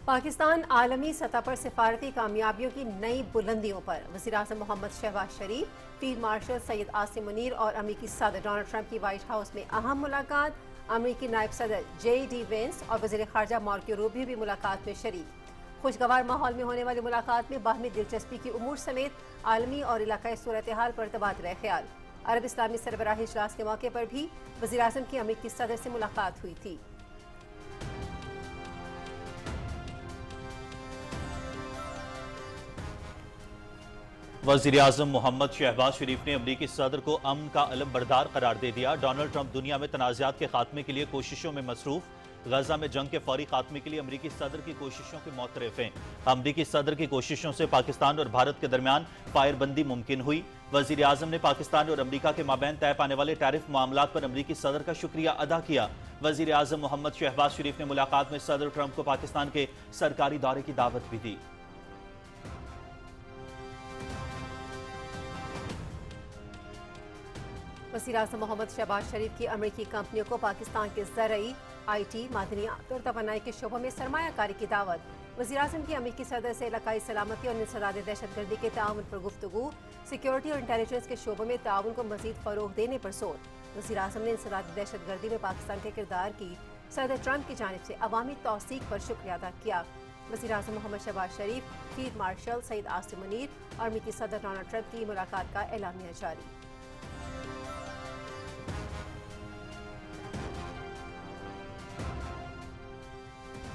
पाकिस्तान आलमी सतह पर सिफारती कामयाबियों की नई बुलंदियों पर। वज़ीर-ए-आज़म मोहम्मद शहबाज शरीफ, फील्ड मार्शल सैयद आसिम मुनीर और अमरीकी सदर डोनाल्ड ट्रंप की व्हाइट हाउस में अहम मुलाकात। अमरीकी नायब सदर जे.डी. वेंस और वज़ीर ख़ारजा मार्को रूबियो भी मुलाकात में शरीक। खुशगवार माहौल में होने वाली मुलाकात में बाहमी दिलचस्पी की उमूर समेत आलमी और इलाकाई सूरत हाल पर तबादला ख्याल। अरब इस्लामी सरबराही इजलास के मौके पर भी वज़ीर-ए-आज़म की अमरीकी सदर से मुलाकात हुई थी। वज़ीर-ए-आज़म मोहम्मद शहबाज शरीफ ने अमरीकी सदर को अमन का अलम बरदार करार दे दिया। डोनाल्ड ट्रंप दुनिया में तनाज़ात के खात्मे के लिए कोशिशों में मसरूफ। गजा में जंग के फौरी खात्मे के लिए अमरीकी सदर की कोशिशों के मोतरफ हैं। अमरीकी सदर की कोशिशों से पाकिस्तान और भारत के दरमियान फायरबंदी मुमकिन हुई। वज़ीर-ए-आज़म ने पाकिस्तान और अमरीका के माबैन तय पाने वाले टैरिफ मामलात पर अमरीकी सदर का शुक्रिया अदा किया। वज़ीर-ए-आज़म मोहम्मद शहबाज शरीफ ने मुलाकात में सदर ट्रंप को पाकिस्तान के सरकारी दौरे की दावत भी दी। वज़ीर-ए-आज़म मोहम्मद शहबाज शरीफ की अमरीकी कंपनियों को पाकिस्तान के ज़रई, IT, मादनियात और तवानाई के शोबों में सरमायाकारी की दावत। वज़ीर-ए-आज़म की अमरीकी सदर से इलाकाई सलामती और इंसदाद दहशतगर्दी के ताउन पर गुफ्तगू। सिक्योरिटी और इंटेलिजेंस के शोबों में ताउन को मज़ीद फ़रोग़ देने पर जोर। वज़ीर-ए-आज़म ने इंसदाद दहशतगर्दी में पाकिस्तान के किरदार की सदर ट्रंप की जानिब से अवामी तौसीक पर शुक्रिया अदा किया। वज़ीर-ए-आज़म मोहम्मद शहबाज शरीफ, फील्ड मार्शल सैयद आसिम मुनीर और अमरीकी सदर डोनाल्ड ट्रंप की मुलाकात का एलामिया जारी।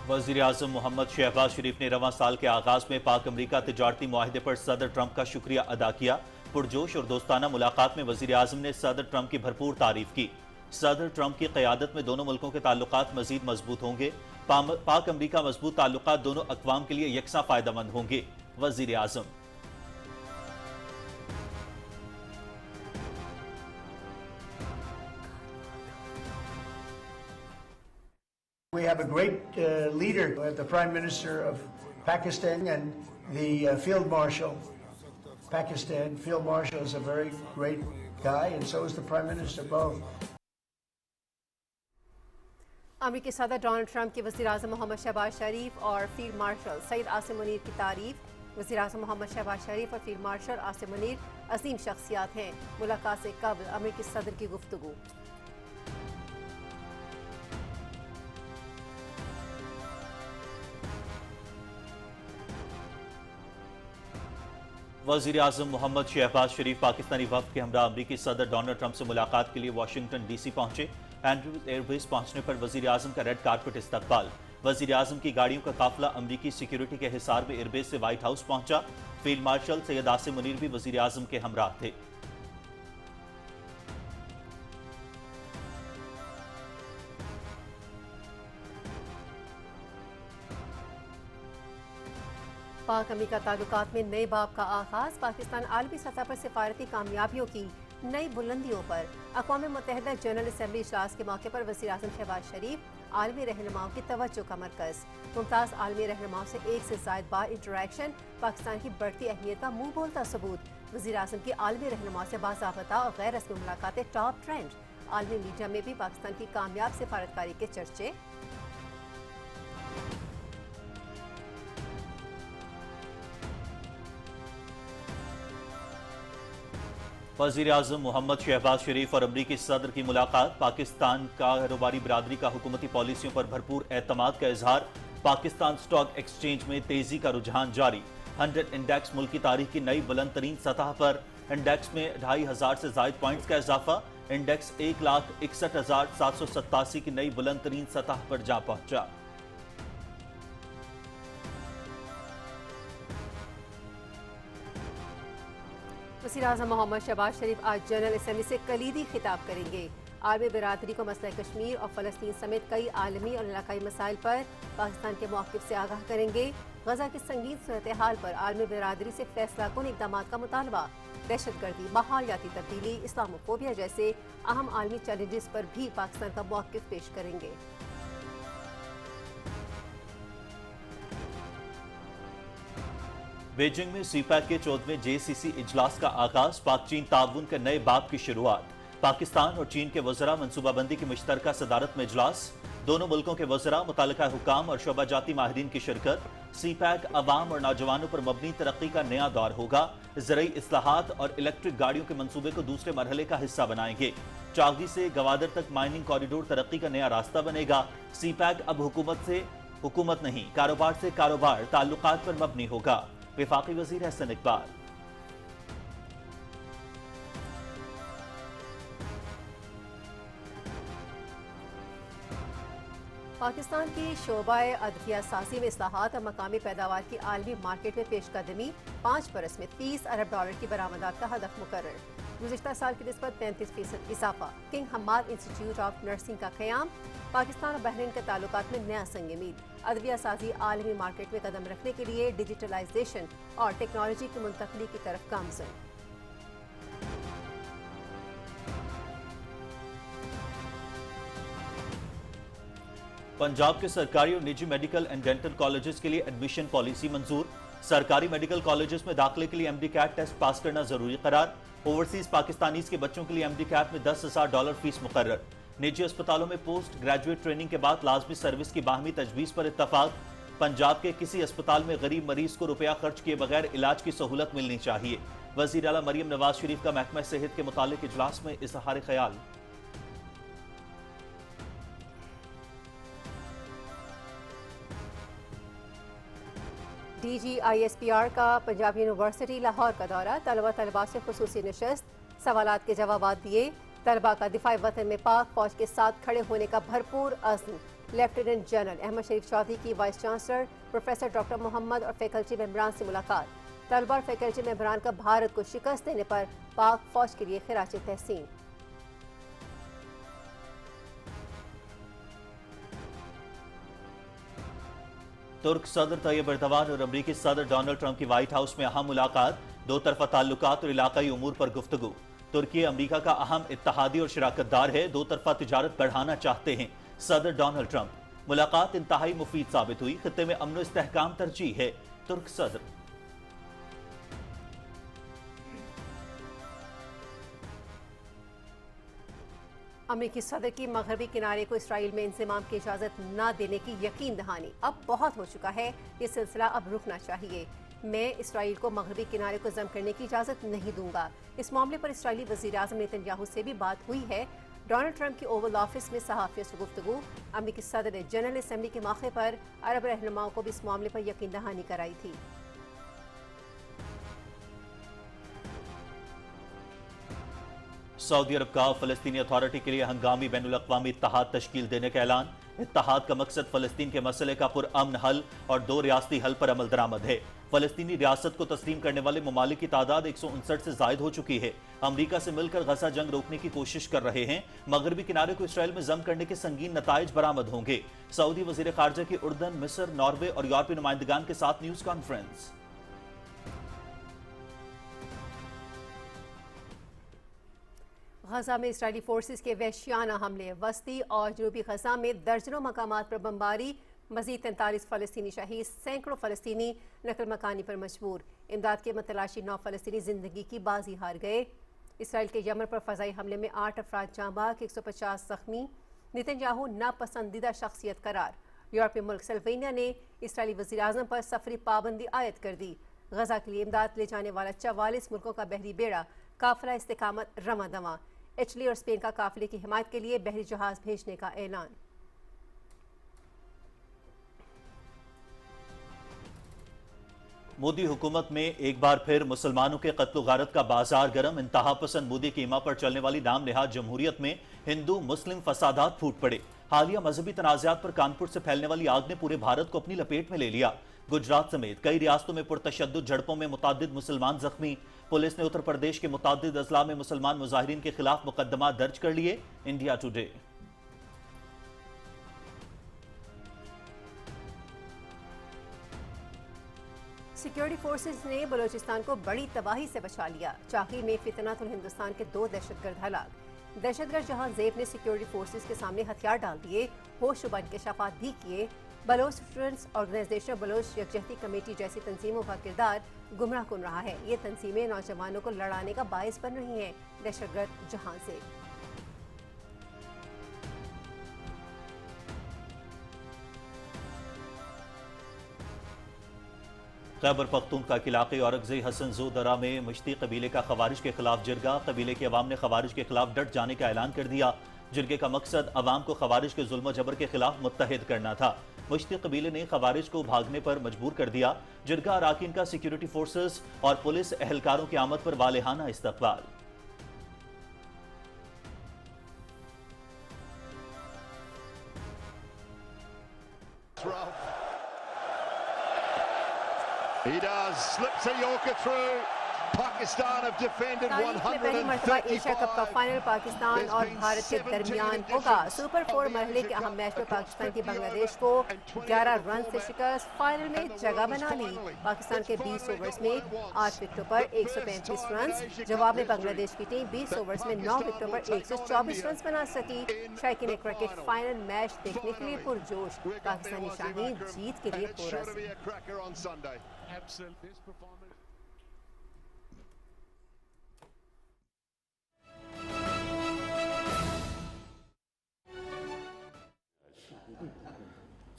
वज़ीर-ए-आज़म मोहम्मद शहबाज शरीफ ने रवां साल के आगाज में पाक अमरीका तिजारती मुआहिदे पर सदर ट्रंप का शुक्रिया अदा किया। पुरजोश और दोस्ताना मुलाकात में वज़ीर-ए-आज़म ने सदर ट्रंप की भरपूर तारीफ की। सदर ट्रंप की क़यादत में दोनों मुल्कों के ताल्लुकात मज़ीद मजबूत होंगे। पाक अमरीका मजबूत ताल्लुकात दोनों अक़वाम के लिए यकसा फ़ायदेमंद होंगे। वज़ीर-ए-आज़म We have a great leader, the Prime Minister of Pakistan and the Field Marshal. Pakistan Field Marshal is a very great guy, and so is the Prime Minister, both. अमरीकी सदर डोनाल्ड ट्रंप के वज़ीर-ए-आज़म मोहम्मद शहबाज शरीफ और field marshal Syed Asim Munir की तारीफ। वज़ीर-ए-आज़म मोहम्मद शहबाज शरीफ और field marshal Asim Munir अजीम शख्सियात हैं। मुलाकात से कबल अमरीकी सदर की गुफ्तगू। वज़ीर-ए-आज़म मोहम्मद शहबाज शरीफ पाकिस्तानी वफ़द के हमरा अमरीकी सदर डोनाल्ड ट्रंप से मुलाकात के लिए वाशिंगटन DC पहुंचे। एंड्रूज एयरबेस पहुंचने पर वज़ीर-ए-आज़म का रेड कारपेट इस्तकबाल। वज़ीर-ए-आज़म की गाड़ियों का काफिला अमरीकी सिक्योरिटी के हिसार में एयरबेस से व्हाइट हाउस पहुंचा। फील्ड मार्शल सैयद आसिम मुनीर भी वज़ीर-ए-आज़म के हमराह थे। पाक अमरीका ताल्लुकात में नए बाब का आगाज। पाकिस्तान आलमी सतह पर सिफारती कामयाबियों की नई बुलंदियों पर। अक़वाम मुत्तहिदा जनरल असम्बली इजलास के मौके पर वज़ीर-ए-आज़म शहबाज शरीफ आलमी रहनुमाओं की तवज्जो का मरकज़। मुमताज़ आलमी रहनुमाओं से एक से ज़ायद बार इंटरेक्शन पाकिस्तान की बढ़ती अहमियत का मुंह बोलता सबूत। वज़ीर-ए-आज़म की आलमी रहनुमाओं से बाज़ाबता और गैर रस्मी मुलाकातें टॉप ट्रेंड। आलमी मीडिया में भी पाकिस्तान की कामयाब सिफारतकारी के चर्चे। वज़ीर-ए-आज़म मोहम्मद शहबाज शरीफ और अमरीकी सदर की मुलाकात। पाकिस्तान कारोबारी बिरादरी का हुकूमती पॉलिसियों पर भरपूर एतमाद का इजहार। पाकिस्तान स्टॉक एक्सचेंज में तेजी का रुझान जारी। 100 इंडेक्स मुल्क की तारीख की नई बुलंद तरीन सतह पर। इंडेक्स में 2500 से जायद पॉइंट्स का इजाफा। इंडेक्स 1,61,787 की नई बुलंद तरीन सतह पर जा पहुंचा। वज़ीर-ए-आज़म मोहम्मद शहबाज शरीफ आज जनरल असम्बली से कलीदी खिताब करेंगे। आलमी बिरादरी को मसला कश्मीर और फ़लस्तीन समेत कई आलमी और इलाकाई मसाइल पर पाकिस्तान के मौक़िफ़ से आगाह करेंगे। गजा की संगीन सूरत हाल पर आलमी बिरादरी से फैसला कुन इक़दामात का मुतालबा। दहशतगर्दी, माहौलियाती तब्दीली, इस्लामोफोबिया जैसे अहम आलमी चैलेंजेस पर भी पाकिस्तान का मौक़िफ़ पेश करेंगे। बीजिंग में सीपैक के 14वें JCC इजलास का आगाज। पाक चीन ताउन के नए बाब की शुरुआत। पाकिस्तान और चीन के वज़रा मनसूबाबंदी की मुश्तरका सदारत में इजलास। दोनों मुल्कों के वज़रा, मुतल्लिका हुकाम और शोबा जाती माहिरीन की शिरकत। सी पैक अवाम और नौजवानों पर मबनी तरक्की का नया दौर होगा। ज़रई इस्लाहात और इलेक्ट्रिक गाड़ियों के मंसूबे को दूसरे मरहले का हिस्सा बनाएंगे। चागदी से गवादर तक माइनिंग कॉरिडोर तरक्की का नया रास्ता बनेगा। सी पैक अब हुकूमत नहीं, कारोबार से कारोबार ताल्लुकात पर मबनी होगा। वफाकी वज़ीर हसन इकबाल। पाकिस्तान की शोबाए अदफिया साजी में इस्लाहात और मकामी पैदावार की आलमी मार्केट में पेशकदमी। 5 बरस में $30 अरब की बरामदात का हदफ मुकर्रर। गुज़िश्ता साल की निस्बत 35% इजाफा। King Hammad institute of Nursing का क़याम। पाकिस्तान और बहरीन के ताल्लुकात में नया संग मील। अदविया साजी आलमी मार्केट में कदम रखने के लिए डिजिटलाइजेशन और टेक्नोलॉजी की मुंतकली की तरफ गामज़न। पंजाब के सरकारी और निजी मेडिकल एंड डेंटल कॉलेजेस के लिए एडमिशन पॉलिसी मंजूर। सरकारी मेडिकल कॉलेजेस में दाखिले के लिए एमडी कैट टेस्ट पास करना जरूरी करार। ओवरसीज पाकिस्तानीज के बच्चों के लिए एमडी कैट में $10,000 फीस मुकर्रर। निजी अस्पतालों में पोस्ट ग्रेजुएट ट्रेनिंग के बाद लाजमी सर्विस की बाहमी तजवीज़ पर इत्तफाक। पंजाब के किसी अस्पताल में गरीब मरीज को रुपया खर्च किए बगैर इलाज की सहूलत मिलनी चाहिए। वज़ीर आला मरियम नवाज शरीफ का महकमा सेहत के मुतालिक इजलास में इज़हार ख्याल। DGISPR का पंजाब यूनिवर्सिटी लाहौर का दौरा। तलबा से खुसूसी नशस्त, सवालात के जवाब दिए। तलबा का दिफाई वतन में पाक फौज के साथ खड़े होने का भरपूर अज़्म। लेफ्टिनेंट जनरल अहमद शरीफ चौधरी की vice chancellor professor doctor Mohammad और फैकल्टी मेंबरान से मुलाकात। तलबा और फैकल्टी मेंबरान का भारत को शिकस्त देने पर पाक फौज के लिए खिराज तहसीन। तुर्क सदर तैयब एर्दोगान और अमरीकी सदर डोनाल्ड ट्रंप की व्हाइट हाउस में अहम मुलाकात। दो तरफा ताल्लुकात और इलाकाई उमूर पर गुफ्तगू। तुर्की अमरीका का अहम इत्तहादी और शराकतदार है, दो तरफा तिजारत बढ़ाना चाहते हैं सदर डोनाल्ड ट्रंप। मुलाकात इंतहाई मुफीद साबित हुई। खित्ते में अमन इस्तेहकाम तरजीह है, तुर्क सदर। अमरीकी सदर की मगरबी किनारे को इसराइल में इंज़माम की इजाज़त न देने की यकीन दहानी। अब बहुत हो चुका है, ये सिलसिला अब रुकना चाहिए। मैं इसराइल को मगरबी किनारे को जम करने की इजाज़त नहीं दूंगा। इस मामले पर इसराइली वज़ीर आज़म नेतन्याहू से भी बात हुई है। डोनाल्ड ट्रंप की ओवल ऑफिस में सहाफ़ियों से गुफ्तगू। अमरीकी सदर ने जनरल असम्बली के मौके पर अरब रहनुमाओं को भी इस मामले पर यकीन दहानी कराई थी। सऊदी अरब का फ़लस्तीनी अथॉरिटी के लिए हंगामी बैनुल अक़वामी इत्तेहाद तश्कील देने का ऐलान। इत्तेहाद का मकसद फ़लस्तीन के मसले का पुरअमन हल और 2 रियासती हल पर अमल दरामद है। फ़लस्तीनी रियासत को तस्लीम करने वाले ममालिक की तादाद 159 से ज़ायद हो चुकी है। अमरीका से मिलकर गजा जंग रोकने की कोशिश कर रहे हैं। मगरबी किनारे को इसराइल में जम करने के संगीन नताइज बरामद होंगे। सऊदी वज़ीर ख़ारजा की उर्दन, मिस्र, नॉर्वे और यूरोपीय नुमाइंदगान के साथ न्यूज़ कॉन्फ्रेंस। गजा में इसराइली फोर्सेस के वहशियाना हमले। वस्ती और जनूबी गजा में दर्जनों मकामात पर बमबारी। मजीद 43 फ़लस्तीनी शहीद, सैकड़ों फ़लस्तीनी नकल मकानी पर मजबूर। इमदाद के मतलाशी 9 फ़लस्तीनी ज़िंदगी की बाजी हार गए। इसराइल के यमन पर फ़ज़ाई हमले में 8 अफराद जाँ बाग, 150 ज़ख्मी। नेतन्याहू नापसंदीदा शख्सियत करार। यूरोपीय मुल्क स्लोवेनिया ने इसराइली वज़ीर-ए-आज़म पर सफरी पाबंदी आयद कर दी। गजा के लिए इमदाद ले जाने वाला 44 मुल्कों का बहरी बेड़ा काफिला इस्तेकामत रवां दवां। इटली और स्पेन का काफिले की हिमायत के लिए बहरी जहाज भेजने का ऐलान। मोदी हुकूमत में एक बार फिर मुसलमानों के कत्ल गारत का बाजार गर्म। इंतहा पसंद मोदी की इमा पर चलने वाली नाम नेहाद जमहूरियत में हिंदू मुस्लिम फसादात फूट पड़े। हालिया मजहबी तनाज़ात पर कानपुर से फैलने वाली आग ने पूरे भारत को अपनी लपेट में ले लिया। गुजरात समेत कई रियासतों में पुरतशद्दुद झड़पों में मुतादिद मुसलमान जख्मी। पुलिस ने उत्तर प्रदेश के मुतादिद अजला में मुसलमान मुजाहिरीन के खिलाफ मुकदमा दर्ज कर लिए। India today. सिक्योरिटी फोर्सेस ने बलूचिस्तान को बड़ी तबाही से बचा लिया। चाकी में फितनातुल हिंदुस्तान के 2 दहशतगर्द हलाक। दहशतगर्द जहां ज़ेब ने सिक्योरिटी फोर्सेस के सामने हथियार डाल दिए, होशुबा इंकशाफात भी किए। बलोच स्टूडेंट्स ऑर्गेनाइजेशन, बलोच यकजहती कमेटी जैसी तंजीमों का किरदार गुमराह कुन रहा है। ये तंजीमें नौजवानों को लड़ाने का बायस बन रही हैं। दहशतगर्द जहां से खैबर पख्तूनख्वा के इलाके औरंगज़ई हसन जो दरा में मश्ती कबीले का खवारिज के खिलाफ जिरगा। कबीले के अवाम ने खवारिज के खिलाफ डट जाने का ऐलान कर दिया। जिरगे का मकसद अवाम को खवारिज के जुल्म जबर के खिलाफ मुत्तहिद करना था। मश्ती कबीले ने खवारिज को भागने पर मजबूर कर दिया। जिरगा अराकीन का सिक्योरिटी फोर्सेस और पुलिस एहलकारों की आमद पर वालेहाना इस्तकबाल। He does, slips a Yorker through. Pakistan have defended तारीख में पहली मरतबा एशिया कप का फाइनल पाकिस्तान और भारत के दरमियान होगा। सुपर 4 मरहले के अहम मैच में पाकिस्तान की बांग्लादेश को 11 रन से शिकस्त, फाइनल में जगह बना ली। पाकिस्तान के 20 ओवर्स में 8 विकेटों पर 135 रन। जवाब में बांग्लादेश की टीम 20 ओवर्स में 9 विकेटों पर 124 रन बना सकी। शौकीन क्रिकेट फाइनल मैच देखने के लिए पुरजोश। पाकिस्तानी शाहीन जीत के लिए पुरअज़्म।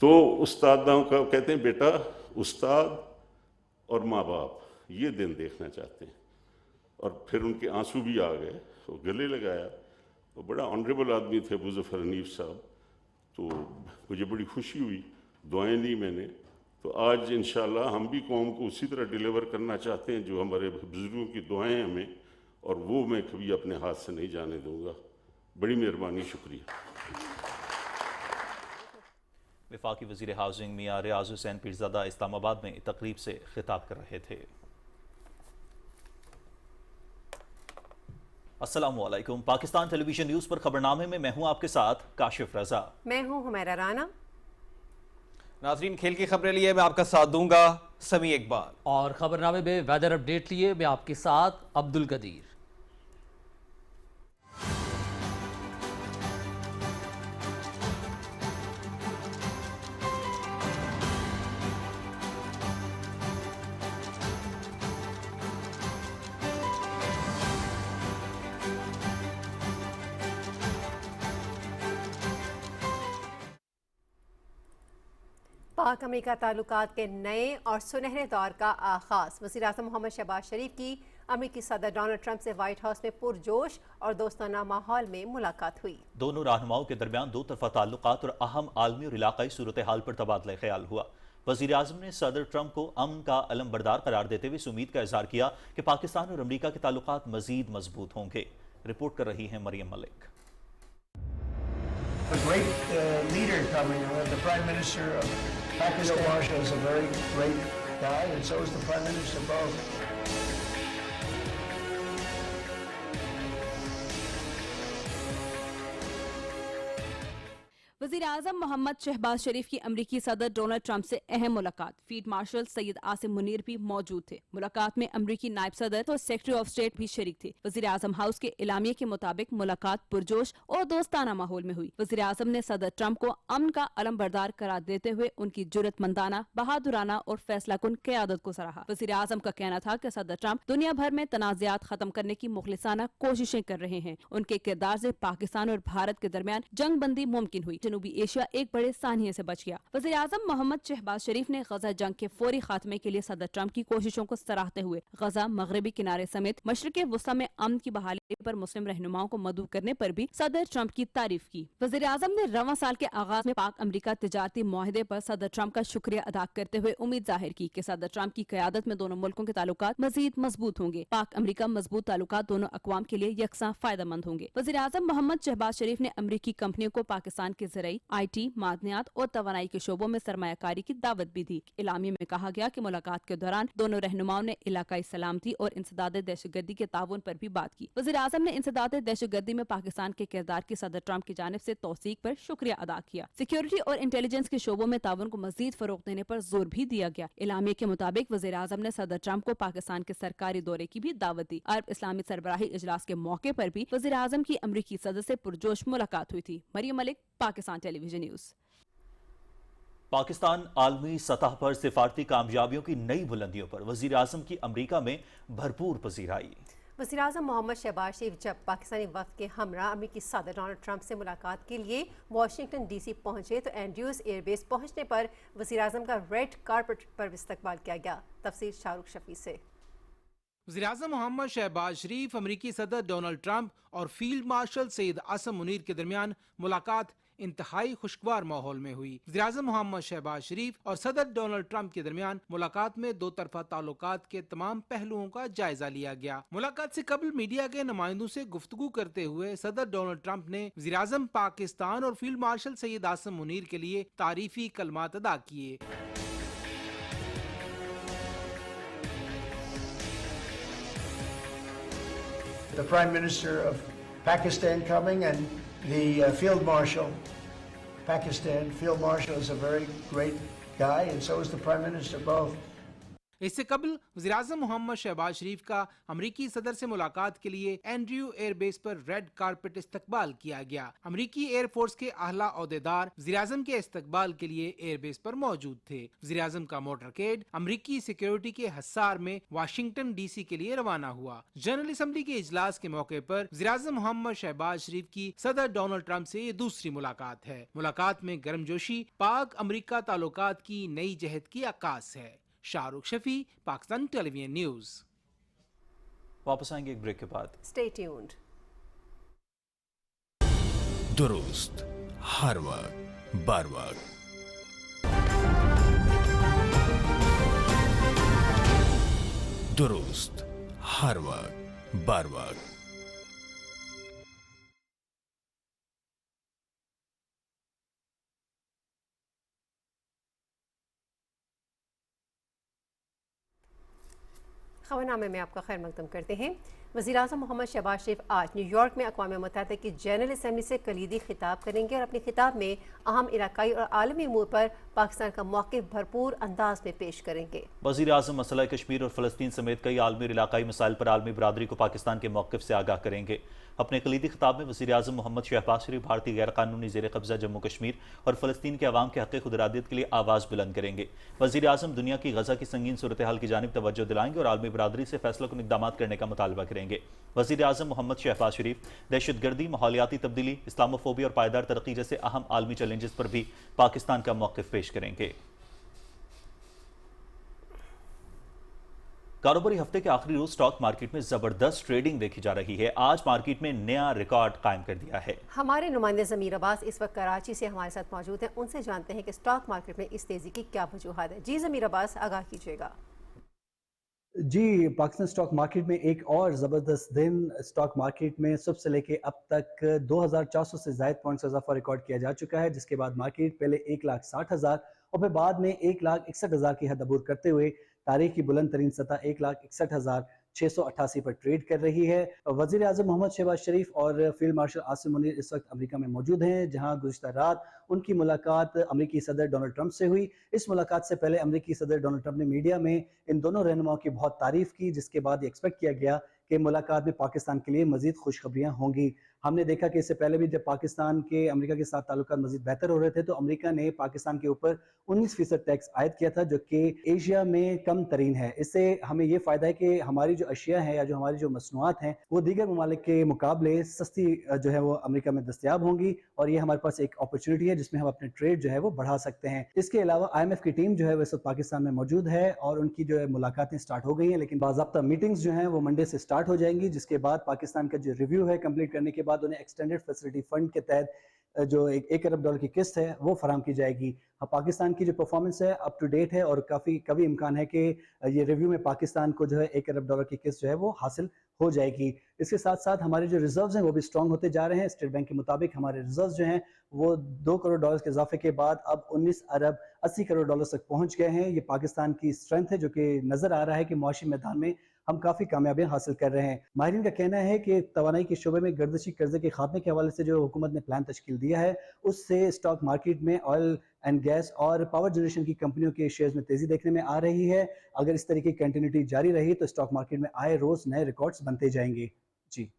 तो उस्तादों का कहते हैं बेटा उस्ताद और माँ बाप ये दिन देखना चाहते हैं। और फिर उनके आंसू भी आ गए, वो गले लगाया। तो बड़ा ऑनरेबल आदमी थे अबू ज़फ़र हनीफ साहब। तो मुझे बड़ी खुशी हुई, दुआएं दी मैंने। तो आज इंशाअल्लाह हम भी कौम को उसी तरह डिलीवर करना चाहते हैं जो हमारे बुज़ुर्गों की दुआएं हमें, और वो मैं कभी अपने हाथ से नहीं जाने दूँगा। बड़ी मेहरबानी, शुक्रिया। वफाकी वज़ीर हाउसिंग मियां रियाज़ हुसैन पीरज़ादा इस्लामाबाद में तकरीब से खिताब कर रहे थे। अस्सलामुअलैकुम। पाकिस्तान टेलीविजन न्यूज़ पर खबरनामे में मैं हूं आपके साथ काशिफ रजा। मैं हूं हुमैरा राना। नाज़रीन, खेल की खबरें लिए मैं आपका साथ दूंगा समी इकबाल, और खबरनामे में वेदर अपडेट लिए मैं आपके साथ अब्दुल कदीर। पाक अमेरिका ताल्लुकात के नए और सुनहरे दौर का आगाज। वज़ीर आज़म मोहम्मद शहबाज शरीफ की अमेरिकी सदर डोनाल्ड ट्रंप से व्हाइट हाउस में पुरजोश और दोस्ताना माहौल में मुलाकात हुई। दोनों रहनुमाओं के दरमियान दो तरफा ताल्लुकात और अहम आलमी और इलाकाई सूरत हाल पर तबादला ख्याल हुआ। वज़ीर आज़म ने सदर ट्रंप को अमन का अलम बरदार करार देते हुए इस उम्मीद का इजहार किया कि पाकिस्तान और अमेरिका के ताल्लुकात मजीद मजबूत होंगे। रिपोर्ट कर रही हैं Maryam Malik. A great leader coming. The Prime Minister of Pakistan Marshall is a very great guy, and so is the Prime Minister both. वज़ीर आज़म मोहम्मद शहबाज शरीफ की अमरीकी सदर डोनाल्ड ट्रंप से अहम मुलाकात। फील्ड मार्शल सैयद आसिम मुनीर भी मौजूद थे। मुलाकात में अमरीकी नायब सदर और सेक्रेटरी ऑफ स्टेट भी शरीक थे। वज़ीर आज़म हाउस के इलामिये के मुताबिक मुलाकात पुरजोश और दोस्ताना माहौल में हुई। वज़ीर आज़म ने सदर ट्रंप को अमन का अलम बरदार करार देते हुए उनकी जुर्रतमंदाना, बहादुराना और फैसलाकुन क़यादत को सराहा। वज़ीर आज़म का कहना था कि सदर ट्रंप दुनिया भर में तनाज़ात खत्म करने की मुखलिसाना कोशिशें कर रहे हैं। उनके किरदार से पाकिस्तान और भारत के दरमियान जंग बंदी मुमकिन हुई। जनूबी एशिया एक बड़े सानिये से बच गया। वज़ीर आज़म मोहम्मद शहबाज शरीफ ने गजा जंग के फौरी खात्मे के लिए सदर ट्रंप की कोशिशों को सराहते हुए गजा, मगरबी किनारे समेत मशरिक़ वुस्ता में अमन की बहाली पर मुस्लिम रहनुमाओं को मदऊ करने पर भी सदर ट्रंप की तारीफ की। वज़ीर आज़म ने रवां साल के आगाज में पाक अमरीका तिजारती मुआहदे पर सदर ट्रंप का शुक्रिया अदा करते हुए उम्मीद जाहिर की कि सदर ट्रंप की क़यादत में दोनों मुल्कों के ताल्लुकात मजीद मजबूत होंगे। पाक अमरीका मजबूत ताल्लुकात दोनों अक़वाम के लिए यकसा फायदेमंद होंगे। वज़ीर आज़म मोहम्मद शहबाज शरीफ ने अमरीकी कंपनियों को पाकिस्तान के ज़राई, IT, मादनियात और तवानाई के शोबों में सरमायाकारी की दावत भी दी। इलामी में कहा गया कि मुलाकात के दौरान दोनों रहनुमाओं ने इलाकाई सलामती और इंसदाद दहशतगर्दी के ताउन पर भी बात की। वज़ीर आज़म ने इंसदाद दहशतगर्दी में पाकिस्तान के किरदार की सदर ट्रंप की जानिब से तौसीक पर शुक्रिया अदा किया। सिक्योरिटी और इंटेलिजेंस के शोबों में ताउन को मजीद फरोग देने पर जोर भी दिया गया। इलामी के मुताबिक वज़ीर आज़म ने सदर ट्रंप को पाकिस्तान के सरकारी दौरे की भी दावत दी। अरब इस्लामी सरबराही इजलास के मौके पर भी वज़ीर आज़म की अमरीकी सदर से पुरजोश मुलाकात हुई थी। Mariam Malik, Pakistan television news. पाकिस्तान आलमी सतह पर सिफारती कामयाबियों की नई बुलंदियों पर वज़ीर आज़म की अमरीका में भरपूर पजीराई। वज़ीर-ए-आज़म मोहम्मद शहबाज शरीफ जब पाकिस्तानी वफ़द के हमरा अमेरिकी सदर डोनाल्ड ट्रंप से मुलाकात के लिए वाशिंगटन DC पहुंचे तो एंड्रयूज़ एयरबेस पहुंचने पर वज़ीर-ए-आज़म का रेड कारपेट पर इस्तकबाल किया गया। तफसील शाहरुख शफी से। वज़ीर-ए-आज़म मोहम्मद शहबाज शरीफ, अमेरिकी सदर डोनाल्ड ट्रंप और फील्ड मार्शल सैयद आसिम मुनीर के दरमियान मुलाकात इंतहाई खुशगवार माहौल में हुई। वज़ीर-ए-आज़म मोहम्मद शहबाज शरीफ और सदर डोनाल्ड ट्रंप के दरमियान मुलाकात में दो तरफा ताल्लुकात के तमाम पहलुओं का जायजा लिया गया। मुलाकात से कबल मीडिया के नुमाइंदों से गुफ्तगू करते हुए सदर डोनाल्ड ट्रंप ने वज़ीर-ए-आज़म पाकिस्तान और फील्ड मार्शल सैयद आसिम मुनीर के लिए तारीफी कलमात अदा किए। The Prime Minister of Pakistan coming and the Field Marshal, Pakistan. Field Marshal is a very great guy, and so is the Prime Minister, both. इससे कबल वज़ीर-ए-आज़म मोहम्मद शहबाज शरीफ का अमरीकी सदर से मुलाकात के लिए एंड्रयू एयरबेस पर रेड कारपेट इस्तकबाल किया गया। अमरीकी एयरफोर्स के आला ओहदेदार वज़ीर-ए-आज़म के इस्तकबाल के लिए एयरबेस पर मौजूद थे। वज़ीर-ए-आज़म का मोटरकेड अमरीकी सिक्योरिटी के हसार में वाशिंगटन DC के लिए रवाना हुआ। जनरल असम्बली के इजलास के मौके पर वज़ीर-ए-आज़म मोहम्मद शहबाज शरीफ की सदर डोनाल्ड ट्रंप से ये दूसरी मुलाकात है। मुलाकात में गर्मजोशी पाक अमरीका ताल्लुकात की नई जहद की आकाश है। Shahrukh Shafi, Pakistan television news. वापस आएंगे एक ब्रेक के बाद। Stay tuned. दुरुस्त हर वक्त बार वक्त, दुरुस्त हर वक्त बार वक्त। खबरनामे में आपका खैर मकदम करते हैं। वज़ीर-ए-आज़म मोहम्मद शहबाज शरीफ आज न्यूयॉर्क में अक़वाम मुत्तहिदा की जनरल असम्बली से कलीदी खिताब करेंगे और अपने खिताब में अहम इलाकाई और आलमी अमूर पर पाकिस्तान का मौक़िफ़ भरपूर अंदाज में पेश करेंगे। वज़ीर-ए-आज़म मसला कश्मीर और फ़लस्तीन समेत कई आलमी और इलाकाई मसाइल पर आलमी बरादरी को पाकिस्तान के मौक़िफ़ से आगाह करेंगे। अपने कलीदी खिताब में वज़ीर-ए-आज़म मोहम्मद शहबाज शरीफ भारतीय गैर कानूनी ज़ेर कब्ज़ा जम्मू कश्मीर और फ़लस्तीन के अवाम के हक़ खुद इरादियत के लिए आवाज़ बुलंद करेंगे। वज़ीर-ए-आज़म दुनिया की गज़ा की संगीन सूरत हाल की जानिब तवज्जो दिलाएंगे और आलमी बरादरी से फैसला कुन इक़दाम करने का मुतालबा करेंगे। वज़ीर-ए-आज़म मोहम्मद शहबाज शरीफ दहशतगर्दी, माहौलियाती तब्दीली, इस्लामोफोबिया और पायदार तरक्की जैसे अहम आलमी चैलेंजेस पर भी पाकिस्तान का मौक़िफ़ पेश करेंगे। कारोबारी हफ्ते के आखिरी रोज स्टॉक मार्केट में जबरदस्त ट्रेडिंग देखी जा रही है। आज मार्केट में नया रिकॉर्ड कायम कर दिया है। हमारे नुमाइंदे ज़मीर अब्बास इस वक्त कराची से हमारे साथ मौजूद हैं। उनसे जानते हैं कि स्टॉक मार्केट में इस तेजी की क्या वजूहात है। जी ज़मीर अब्बास, आगाह कीजिएगा। जी, पाकिस्तान स्टॉक मार्केट में एक और ज़बरदस्त दिन। स्टॉक मार्केट में सुबह से लेके अब तक 2400 से ज़ायद पॉइंट्स इजाफा रिकॉर्ड किया जा चुका है, जिसके बाद मार्केट पहले 1,60,000 और फिर बाद में 1,61,000 की हद अबूर करते हुए तारीख की बुलंद तरीन सतह 1,61,688 पर ट्रेड कर रही है। वज़ीर आज़म मोहम्मद शहबाज शरीफ और फील्ड मार्शल आसिम मुनीर इस वक्त अमेरिका में मौजूद हैं, जहां गुज़िश्ता रात उनकी मुलाकात अमेरिकी सदर डोनाल्ड ट्रंप से हुई। इस मुलाकात से पहले अमेरिकी सदर डोनाल्ड ट्रंप ने मीडिया में इन दोनों रहनुमाओं की बहुत तारीफ की, जिसके बाद ये एक्सपेक्ट किया गया कि मुलाकात में पाकिस्तान के लिए मजीद खुशखबरियाँ होंगी। हमने देखा कि इससे पहले भी जब पाकिस्तान के अमेरिका के साथ ताल्लुकात मजीद बेहतर हो रहे थे तो अमेरिका ने पाकिस्तान के ऊपर 19% टैक्स आयद किया था, जो कि एशिया में कम तरीन है। इससे हमें ये फ़ायदा है कि हमारी जो अशिया है या जो हमारी जो मसनूआत हैं वो दीगर ममालिक के मुकाबले सस्ती जो है वो अमेरिका में दस्तयाब होंगी, और ये हमारे पास एक अपॉर्चुनिटी है जिसमें हम अपने ट्रेड जो है वो बढ़ा सकते हैं। इसके अलावा IMF की टीम जो है वह सब पाकिस्तान में मौजूद है और उनकी जो है मुलाकातें स्टार्ट हो गई हैं, लेकिन बाज़ाब्ता मीटिंग्स जो हैं वो मंडे से स्टार्ट हो जाएंगी, जिसके बाद पाकिस्तान का जो रिव्यू है कंप्लीट करने के बाद उन्हें एक्सटेंडेड फैसिलिटी फंड के तहत जो $1 अरब की किस्त है वो फराम की जाएगी। पाकिस्तान की जो परफॉर्मेंस है अप टू डेट है और कभी इम्कान है कि ये रिव्यू में पाकिस्तान को जो है $1 अरब की किस्त जो है वो हासिल हो जाएगी। इसके साथ साथ हमारे जो रिजर्व्स हैं वो भी स्ट्रॉन्ग होते जा रहे हैं। स्टेट बैंक के मुताबिक हमारे रिजर्व्स जो हैं वो $2 करोड़ के इजाफे के बाद अब $19 अरब 80 करोड़ तक पहुंच गए हैं। ये पाकिस्तान की स्ट्रेंथ है, जो कि नजर आ रहा है कि मुआशी मैदान में हम काफ़ी कामयाबियां हासिल कर रहे हैं। माहिरीन का कहना है कि तवानाई के शोबे में गर्दिशी कर्जे के खात्मे के हवाले से जो हुकूमत ने प्लान तश्कील दिया है उससे स्टॉक मार्केट में ऑयल एंड गैस और पावर जनरेशन की कंपनियों के शेयर्स में तेजी देखने में आ रही है। अगर इस तरीके की कंटिन्यूटी जारी रही तो स्टॉक मार्केट में आए रोज नए रिकॉर्ड्स बनते जाएंगे। जी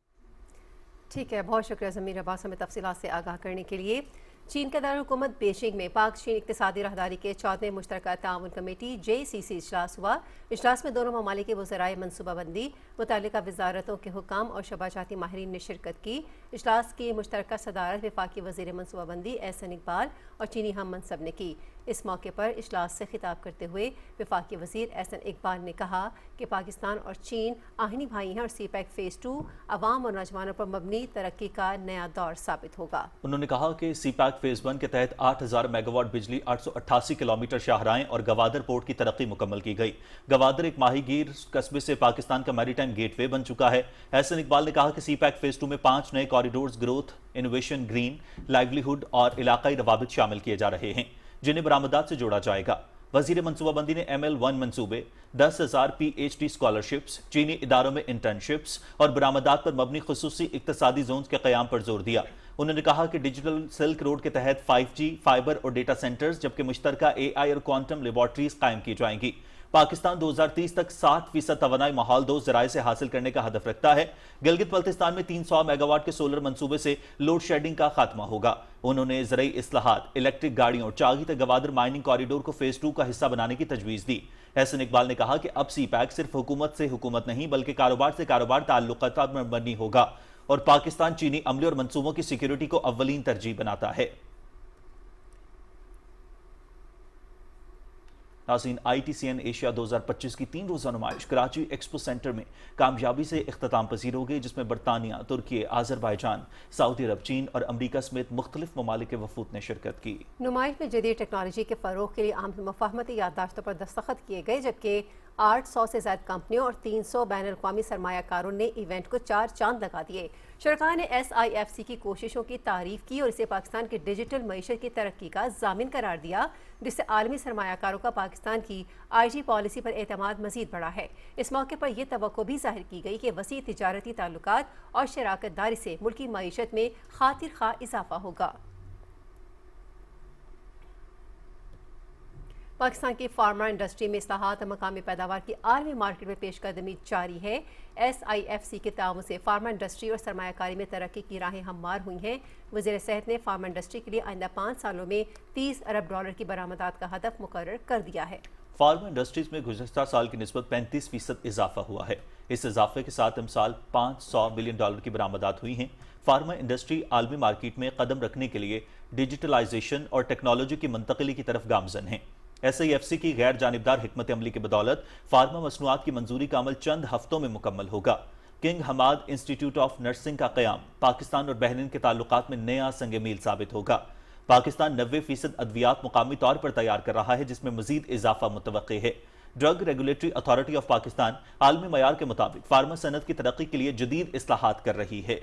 ठीक है, बहुत शुक्रिया ज़मीर अब्बास हमें तफसीलात से आगाह करने के लिए। चीन के दारुलहुकूमत बीजिंग में पाक चीन इक्तिसादी राहदारी के 14वें मुश्तरका ताउन कमेटी JCC इजलास हुआ। इजलास में दोनों ममालिक के वज़राए मनसूबाबंदी, मुतालिका वजारतों के हुकाम और शबाजाती माहिरीन ने शिरकत की। इजलास की मुश्तरका सदारत वफाकी वज़ीर मनसूबाबंदी एहसन इकबाल और चीनी हम मनसब ने की। इस मौके पर इजलास से खिताब करते हुए वफाकी वज़ीर एहसन इकबाल ने कहा कि पाकिस्तान और चीन आहिनी भाई हैं और CPEC फ़ेज़ 2 अवाम और नौजवानों पर मबनी तरक्की का नया दौर साबित होगा। उन्होंने कहा कि CPEC फ़ेज़ 1 के तहत 8000 मेगावाट बिजली, 888 किलोमीटर शाहराहें और गवादर पोर्ट की तरक्की मुकम्मल की गई। गवादर एक माहीगीर कस्बे से पाकिस्तान का मैरीटाइम गेटवे बन चुका है। एहसन इकबाल ने कहा कि CPEC फ़ेज़ 2 में 5 नए corridors growth, innovation, green, livelihood और इलाकाई रवाबित शामिल किए जा रहे हैं, जिन्हें बरामदात से जोड़ा जाएगा। वजीर मनसूबाबंदी ने ML1 मंसूबे, 10,000 PhD स्कॉलरशिप्स, चीनी इदारों में इंटर्नशिप्स और बरामदात पर मबनी खुसूसी इक्तसादी जोन्स के क़याम पर जोर दिया। उन्होंने कहा कि डिजिटल सिल्क रोड के तहत 5G, फाइबर और डेटा सेंटर्स जबकि मुश्तरका AI और क्वांटम लेबॉर्ट्रीज कायम की जाएंगी। पाकिस्तान 2030 तक 60% तवानाई माहौल दोस्त ज़राए से हासिल करने का हदफ रखता है। गिलगित बल्तिस्तान में 300 मेगावाट के सोलर मंसूबे से लोड शेडिंग का खात्मा होगा। उन्होंने ज़रई इस्लाहात, इलेक्ट्रिक गाड़ियों और चागी तक गवादर माइनिंग कॉरिडोर को फ़ेज़ 2 का हिस्सा बनाने की तजवीज़ दी। एहसन इकबाल ने कहा कि अब CPEC सिर्फ हुकूमत से हुकूमत नहीं बल्कि कारोबार से कारोबार ताल्लुकात में मबनी होगा और पाकिस्तान चीनी अमले और मंसूबों की सिक्योरिटी को अव्वलीन तरजीह बनाता है। नाज़रीन, ITCN एशिया 2025 की 3 रोज़ा नुमाइश कराची एक्सपो सेंटर में कामयाबी से इख्तिताम पजीर हो गई, जिसमें बरतानिया, तुर्की, आज़रबाईजान, सऊदी अरब, चीन और अमरीका समेत मुख्तलिफ ममालिक के वफूद ने शिरकत की। नुमाइश में जदीद टेक्नोलॉजी के फ़रोग़ के लिए आम मुफ़ाहमती याददाश्तों पर दस्तखत किए गए, जबकि 800 से ज़्यादा कंपनियों और 300 बैन अल-अक़वामी सरमायाकारों ने इवेंट को 4 चांद लगा दिए। शुरका ने SIFC की कोशिशों की तारीफ की और इसे पाकिस्तान की डिजिटल मईशत की तरक्की का ज़ामिन करार दिया, जिससे आलमी सरमायाकारों का पाकिस्तान की IG पॉलिसी पर एतमाद मज़ीद बढ़ा है। इस मौके पर यह तवक्को भी ज़ाहिर की गई कि वसी तिजारती ताल्लुकात और शराकतदारी से मुल्की मईशत में खातिर खा इजाफा होगा। पाकिस्तान की फार्मा इंडस्ट्री में इस्लाहात और मकामी पैदावार की आलमी मार्केट में पेशकदमी जारी है। SIFC के ताउन से फार्मा इंडस्ट्री और सरमायाकारी में तरक्की की राहें हमवार हुई हैं। वज़ीर सेहत ने फार्मा इंडस्ट्री के लिए आइंदा 5 सालों में $30 अरब की बरामदात का हदफ मुकर्रर कर दिया है। फार्मा इंडस्ट्रीज में गुज़श्ता साल की निस्बत 35% इजाफा हुआ है। इस इजाफे के साथ इमसाल $500 बिलियन की बरामदात हुई हैं। फार्मा इंडस्ट्री आलमी मार्केट में कदम रखने के लिए डिजिटलाइजेशन और टेक्नोलॉजी की मुंतकिली की तरफ गामजन है। SIFC की गैर जानिबदार हिकमत अमली की बदौलत फार्मा मसनूआत की मंजूरी का अमल चंद हफ्तों में मुकम्मल होगा। King Hamad Institute of Nursing का क़याम पाकिस्तान और बहरीन के ताल्लुकात में नया संग मील साबित होगा। पाकिस्तान 90% अद्वियात मुकामी तौर पर तैयार कर रहा है, जिसमें मजीद इजाफा मुतवक्की है। Drug regulatory authority of Pakistan आलमी मयार के मुताबिक फार्मा सनत की तरक्की के लिए जदीद इस्लाहात कर रही है।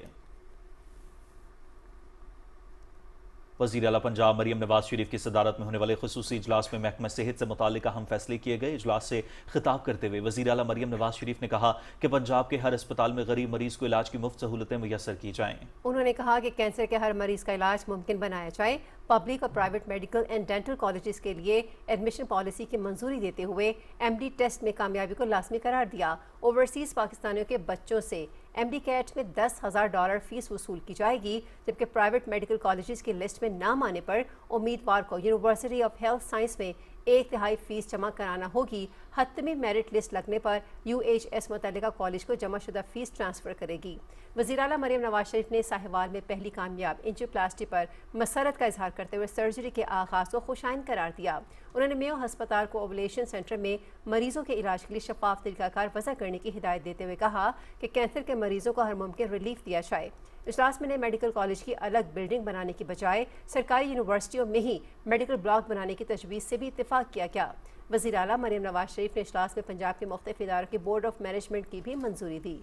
वज़ीर आला पंजाब मरियम नवाज शरीफ की सदारत में होने वाले खुसूसी इजलास में महकमा सेहत से मुतालिक अहम फैसले किए गए। इजलास से खिताब करते हुए वज़ीर आला मरियम नवाज शरीफ ने कहा कि पंजाब के हर अस्पताल में गरीब मरीज को इलाज की मुफ्त सहूलतें मुयसर की जाएँ। उन्होंने कहा कि कैंसर के हर मरीज का इलाज मुमकिन बनाया जाए। पब्लिक और private medical and dental colleges के लिए एडमिशन पॉलिसी की मंजूरी देते हुए MD टेस्ट में कामयाबी को लाजमी करार दिया। ओवरसीज़ पाकिस्तानियों के बच्चों से MD कैट में $10,000 फीस वसूल की जाएगी, जबकि प्राइवेट मेडिकल कॉलेजेस की लिस्ट में नाम आने पर उम्मीदवार को यूनिवर्सिटी ऑफ हेल्थ साइंस में 1/3 फीस जमा कराना होगी। हतमी मेरिट लिस्ट लगने पर UHS मुतल्लिका कॉलेज को जमाशुदा फीस ट्रांसफ़र करेगी। वज़ीर आला मरियम नवाज शरीफ ने साहिवाल में पहली कामयाब एंजियोप्लास्टी पर मसरत का इजहार करते हुए सर्जरी के आगाज़ को खुशाइन करार दिया। उन्होंने मेयो हस्पताल को ओवुलेशन सेंटर में मरीजों के इलाज के लिए शफाफ तरीकाकार वज़ा करने की हिदायत देते हुए कहा कि कैंसर के मरीजों को हर मुमकिन रिलीफ दिया जाए। इजलास में ने मेडिकल कॉलेज की अलग बिल्डिंग बनाने की बजाय सरकारी यूनिवर्सिटियों में ही मेडिकल ब्लॉक बनाने की तजवीज़ से भी इत्तेफाक किया गया। वज़ीर आला मरियम नवाज शरीफ ने इजलास में पंजाब के मुख्तलिफ इदारों के बोर्ड ऑफ मैनेजमेंट की भी मंजूरी दी।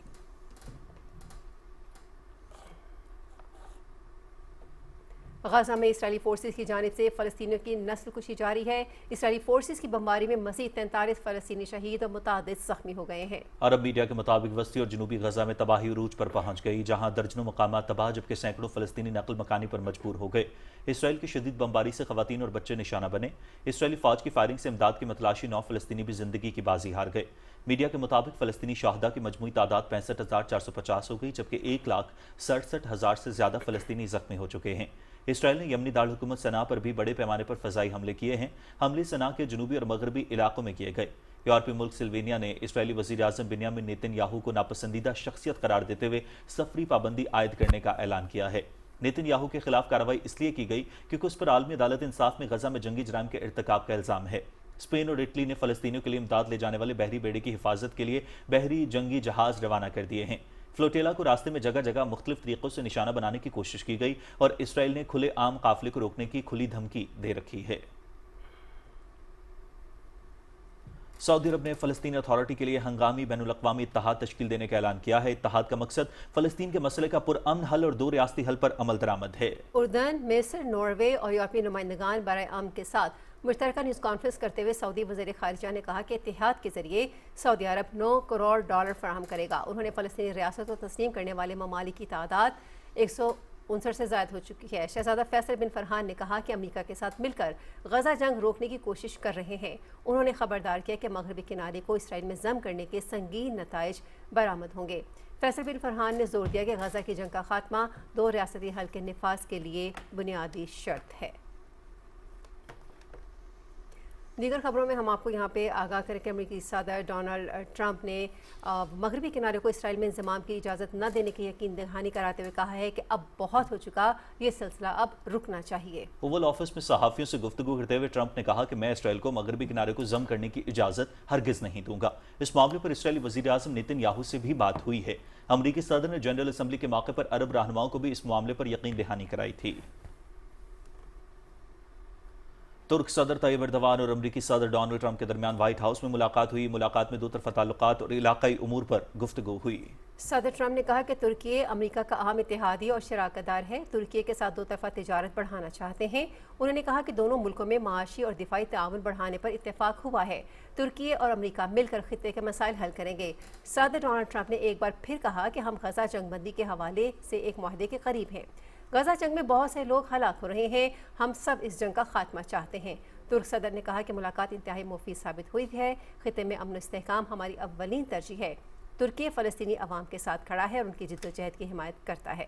गजा में इसराइली फोर्सेस की जानिब से फ़लस्तीनियों की नस्ल कुशी जारी है। इसराइली फोर्सेस की बमबारी में मज़ीद 43 फ़लस्तीनी शहीद और मुतादिद ज़ख्मी हो गए हैं। अरब मीडिया के मुताबिक वस्ती और जनूबी गजा में तबाही उरूज पर पहुंच गई, जहां दर्जनों मकामात तबाह जबकि सैकड़ों फ़लस्तीनी नकल मकानी पर मजबूर हो गए। इसराइल की शदीद बमबारी से ख़वातीन और बच्चे निशाना बने। इसराइली फ़ौज की फायरिंग से इमदाद की मतलाशी 9 फ़लस्तीनी भी ज़िंदगी की बाजी हार गए। मीडिया के मुताबिक फ़लस्तीनी शहादा की मजमूई तादाद 65,450 हो गई, जबकि 1,67,000 से ज़्यादा फ़लस्तीनी ज़ख्मी हो चुके हैं। اسرائیل نے یمنی دارالحکومت صنعاء پر بھی بڑے پیمانے پر فضائی حملے کیے ہیں۔ حملے صنعاء کے جنوبی اور مغربی علاقوں میں کیے گئے۔ یورپی ملک سلوینیا نے اسرائیلی وزیر اعظم بنیامین نیتن یاہو کو ناپسندیدہ شخصیت قرار دیتے ہوئے سفری پابندی عائد کرنے کا اعلان کیا ہے۔ نیتن یاہو کے خلاف کارروائی اس لیے کی گئی کیونکہ اس پر عالمی عدالت انصاف میں غزہ میں جنگی جرائم کے ارتکاب کا الزام ہے۔ اسپین اور اٹلی نے فلسطینیوں کے لیے امداد لے جانے والے بحری بیڑے کی حفاظت کے لیے بحری جنگی جہاز روانہ کر دیے ہیں۔ فلوٹیلا کو راستے میں جگہ جگہ مختلف طریقوں سے نشانہ بنانے کی کوشش کی گئی اور اسرائیل نے کھلے عام قافلے کو روکنے کی کھلی دھمکی دے رکھی ہے۔ سعودی عرب نے فلسطین اتھارٹی کے لیے ہنگامی بین الاقوامی اتحاد تشکیل دینے کا اعلان کیا ہے۔ اتحاد کا مقصد فلسطین کے مسئلے کا پرامن حل اور دو ریاستی حل پر عمل درآمد ہے۔ اردن، مصر، ناروے اور یورپی نمائندگان برائے امن کے ساتھ مشترکہ نیوز کانفرنس کرتے ہوئے سعودی وزیر خارجہ نے کہا کہ اتحاد کے ذریعے سعودی عرب 9 کروڑ ڈالر فراہم کرے گا۔ انہوں نے فلسطینی ریاست کو تسلیم کرنے والے ممالک کی تعداد 159 سے زائد ہو چکی ہے۔ شہزادہ فیصل بن فرحان نے کہا کہ امریکہ کے ساتھ مل کر غزہ جنگ روکنے کی کوشش کر رہے ہیں۔ انہوں نے خبردار کیا کہ مغربی کنارے کو اسرائیل میں ضم کرنے کے سنگین نتائج برآمد ہوں گے۔ فیصل بن فرحان نے زور دیا کہ غزہ کی جنگ کا خاتمہ دو ریاستی حل کے نفاذ کے لیے بنیادی شرط ہے۔ دیگر خبروں میں ہم آپ کو یہاں پہ آگاہ کریں کہ امریکی صدر ڈونلڈ ٹرمپ نے مغربی کنارے کو اسرائیل میں انضمام کی اجازت نہ دینے کی یقین دہانی کراتے ہوئے کہا ہے کہ اب بہت ہو چکا، یہ سلسلہ اب رکنا چاہیے۔ اوول آفس میں صحافیوں سے گفتگو کرتے ہوئے ٹرمپ نے کہا کہ میں اسرائیل کو مغربی کنارے کو ضم کرنے کی اجازت ہرگز نہیں دوں گا۔ اس معاملے پر اسرائیلی وزیر اعظم نیتن یاہو سے بھی بات ہوئی ہے۔ امریکی صدر نے جنرل اسمبلی کے موقع پر عرب رہنماؤں کو بھی اس معاملے پر یقین دہانی کرائی تھی۔ ترک صدر طیب ایردوان اور امریکی صدر ڈونلڈ ٹرمپ کے درمیان وائٹ ہاؤس میں ملاقات ہوئی۔ ملاقات میں دو طرفہ تعلقات اور علاقائی امور پر گفتگو ہوئی۔ صدر ٹرمپ نے کہا کہ ترکی امریکہ کا اہم اتحادی اور شراکت دار ہے، ترکی کے ساتھ دو طرفہ تجارت بڑھانا چاہتے ہیں۔ انہوں نے کہا کہ دونوں ملکوں میں معاشی اور دفاعی تعاون بڑھانے پر اتفاق ہوا ہے۔ ترکی اور امریکہ مل کر خطے کے مسائل حل کریں گے۔ صدر ڈونلڈ ٹرمپ نے ایک بار پھر کہا کہ ہم غزہ جنگ بندی کے حوالے سے ایک معاہدے کے قریب ہیں۔ غزہ جنگ میں بہت سے لوگ ہلاک ہو رہے ہیں، ہم سب اس جنگ کا خاتمہ چاہتے ہیں۔ ترک صدر نے کہا کہ ملاقات انتہائی مفید ثابت ہوئی ہے، خطے میں امن و استحکام ہماری اولین ترجیح ہے۔ ترکی فلسطینی عوام کے ساتھ کھڑا ہے اور ان کی جدوجہد کی حمایت کرتا ہے۔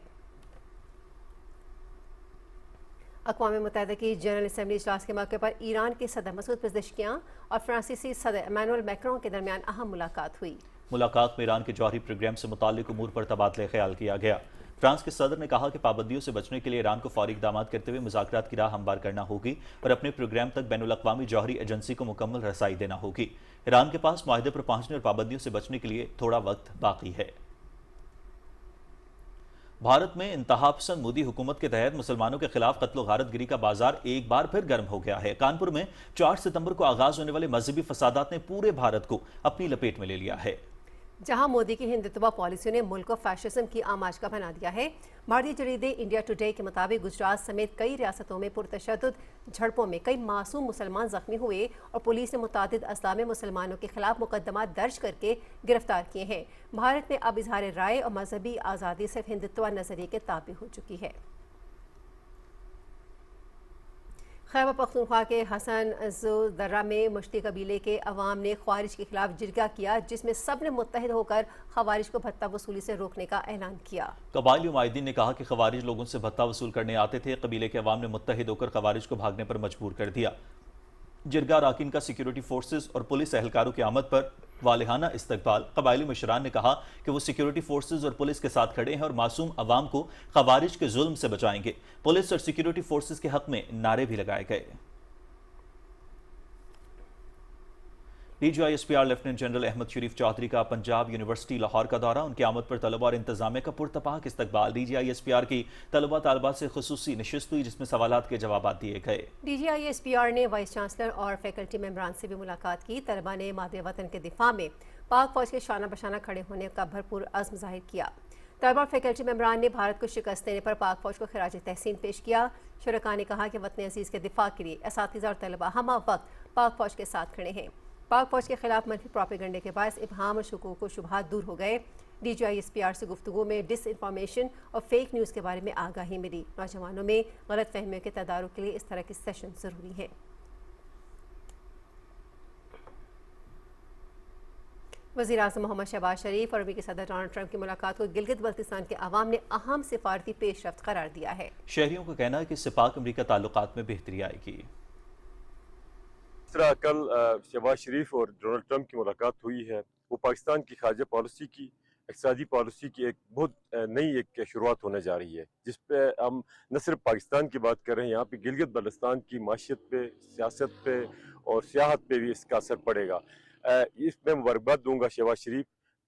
اقوام متحدہ کی جنرل اسمبلی اجلاس کے موقع پر ایران کے صدر مسعود پزشکیان اور فرانسیسی صدر ایمانوئل میکرون کے درمیان اہم ملاقات ہوئی۔ ملاقات میں ایران کے جوہری پروگرام سے متعلق امور پر تبادلہ خیال کیا گیا۔ فرانس کے صدر نے کہا کہ پابندیوں سے بچنے کے لیے ایران کو فوری اقدامات کرتے ہوئے مذاکرات کی راہ ہموار کرنا ہوگی اور اپنے پروگرام تک بین الاقوامی جوہری ایجنسی کو مکمل رسائی دینا ہوگی۔ ایران کے پاس معاہدے پر پہنچنے اور پابندیوں سے بچنے کے لیے تھوڑا وقت باقی ہے۔ بھارت میں انتہا پسند مودی حکومت کے تحت مسلمانوں کے خلاف قتل و غارت گری کا بازار ایک بار پھر گرم ہو گیا ہے۔ کانپور میں 4 ستمبر کو آغاز ہونے والے مذہبی فسادات نے پورے بھارت کو اپنی لپیٹ میں لے لیا ہے۔ جہاں مودی کی ہندتوا پالیسیوں نے ملک کو فیشزم کی آماج کا بنا دیا ہے، بھارتی جریدے انڈیا ٹوڈے کے مطابق گجرات سمیت کئی ریاستوں میں پرتشدد جھڑپوں میں کئی معصوم مسلمان زخمی ہوئے اور پولیس نے متعدد اضلاع میں مسلمانوں کے خلاف مقدمات درج کر کے گرفتار کیے ہیں۔ بھارت میں اب اظہار رائے اور مذہبی آزادی صرف ہندتوا نظریے کے تابع ہو چکی ہے۔ خیبر پختونخوا کے حسن زو درہ میں مشتی قبیلے کے عوام نے خوارج کے خلاف جرگہ کیا، جس میں سب نے متحد ہو کر خوارج کو بھتہ وصولی سے روکنے کا اعلان کیا۔ قبائلی نمائندین نے کہا کہ خوارج لوگوں سے بھتہ وصول کرنے آتے تھے، قبیلے کے عوام نے متحد ہو کر خوارج کو بھاگنے پر مجبور کر دیا۔ جرگہ اراکین کا سیکیورٹی فورسز اور پولیس اہلکاروں کی آمد پر والہانہ استقبال۔ قبائلی مشران نے کہا کہ وہ سیکیورٹی فورسز اور پولیس کے ساتھ کھڑے ہیں اور معصوم عوام کو خوارج کے ظلم سے بچائیں گے۔ پولیس اور سیکیورٹی فورسز کے حق میں نعرے بھی لگائے گئے۔ D G I S P R lieutenant general Ahmed Sharif Chaudhry کا پنجاب یونیورسٹی لاہور کا دورہ، ان کی آمد پر طلباء اور انتظامیہ کا پرتپاک استقبال۔ D G I S P R کی طلباء طالبات سے خصوصی نشست ہوئی، جس میں سوالات کے جوابات دیے گئے۔ D G I S P R نے وائس چانسلر اور فیکلٹی ممبران سے بھی ملاقات کی۔ طلباء نے مادر وطن کے دفاع میں پاک فوج کے شانہ بشانہ کھڑے ہونے کا بھرپور عزم ظاہر کیا۔ طلباء اور فیکلٹی ممبران نے بھارت کو شکست دینے پر پاک فوج کو خراج تحسین پیش کیا۔ شرکاء نے کہا کہ وطن عزیز کے دفاع کے لیے اساتذہ اور طلباء ہمہ وقت پاک فوج کے ساتھ کھڑے ہیں۔ پاک فوج کے خلاف منفی پروپیگنڈے کے باعث ابہام اور شکوک و شبہات دور ہو گئے۔ D G I S P R سے گفتگو میں ڈس انفارمیشن اور فیک نیوز کے بارے میں آگاہی ملی۔ نوجوانوں میں غلط فہمیوں کے تدارک کے لیے اس طرح کے سیشن ضروری ہیں۔ वज़ीर-ए-आज़म मोहम्मद शहबाज शरीफ और अमेरिकी सदर डोनाल्ड ट्रंप की मुलाकात को गिलगित बल्तिस्तान के अवाम ने अहम सिफारती पेशरफ्त करार दिया है। शहरियों का कहना है कि इससे पाक अमेरिका ताल्लुकात में बेहतरी आएगी। इस तरह कल शहबाज शरीफ और डोनाल्ड ट्रंप की मुलाकात हुई है, वो पाकिस्तान की खारजा पॉलिसी की, इक़्तिसादी पॉलिसी की एक बहुत नई एक शुरुआत होने जा रही है, जिस पे हम न सिर्फ पाकिस्तान की बात कर रहे हैं, यहाँ पे गिलगित बल्तिस्तान की माशियत पे, सियासत पे और सियाहत पे भी इसका असर पड़ेगा। इसमें मुबारकबाद दूंगा शहबाज शरीफ,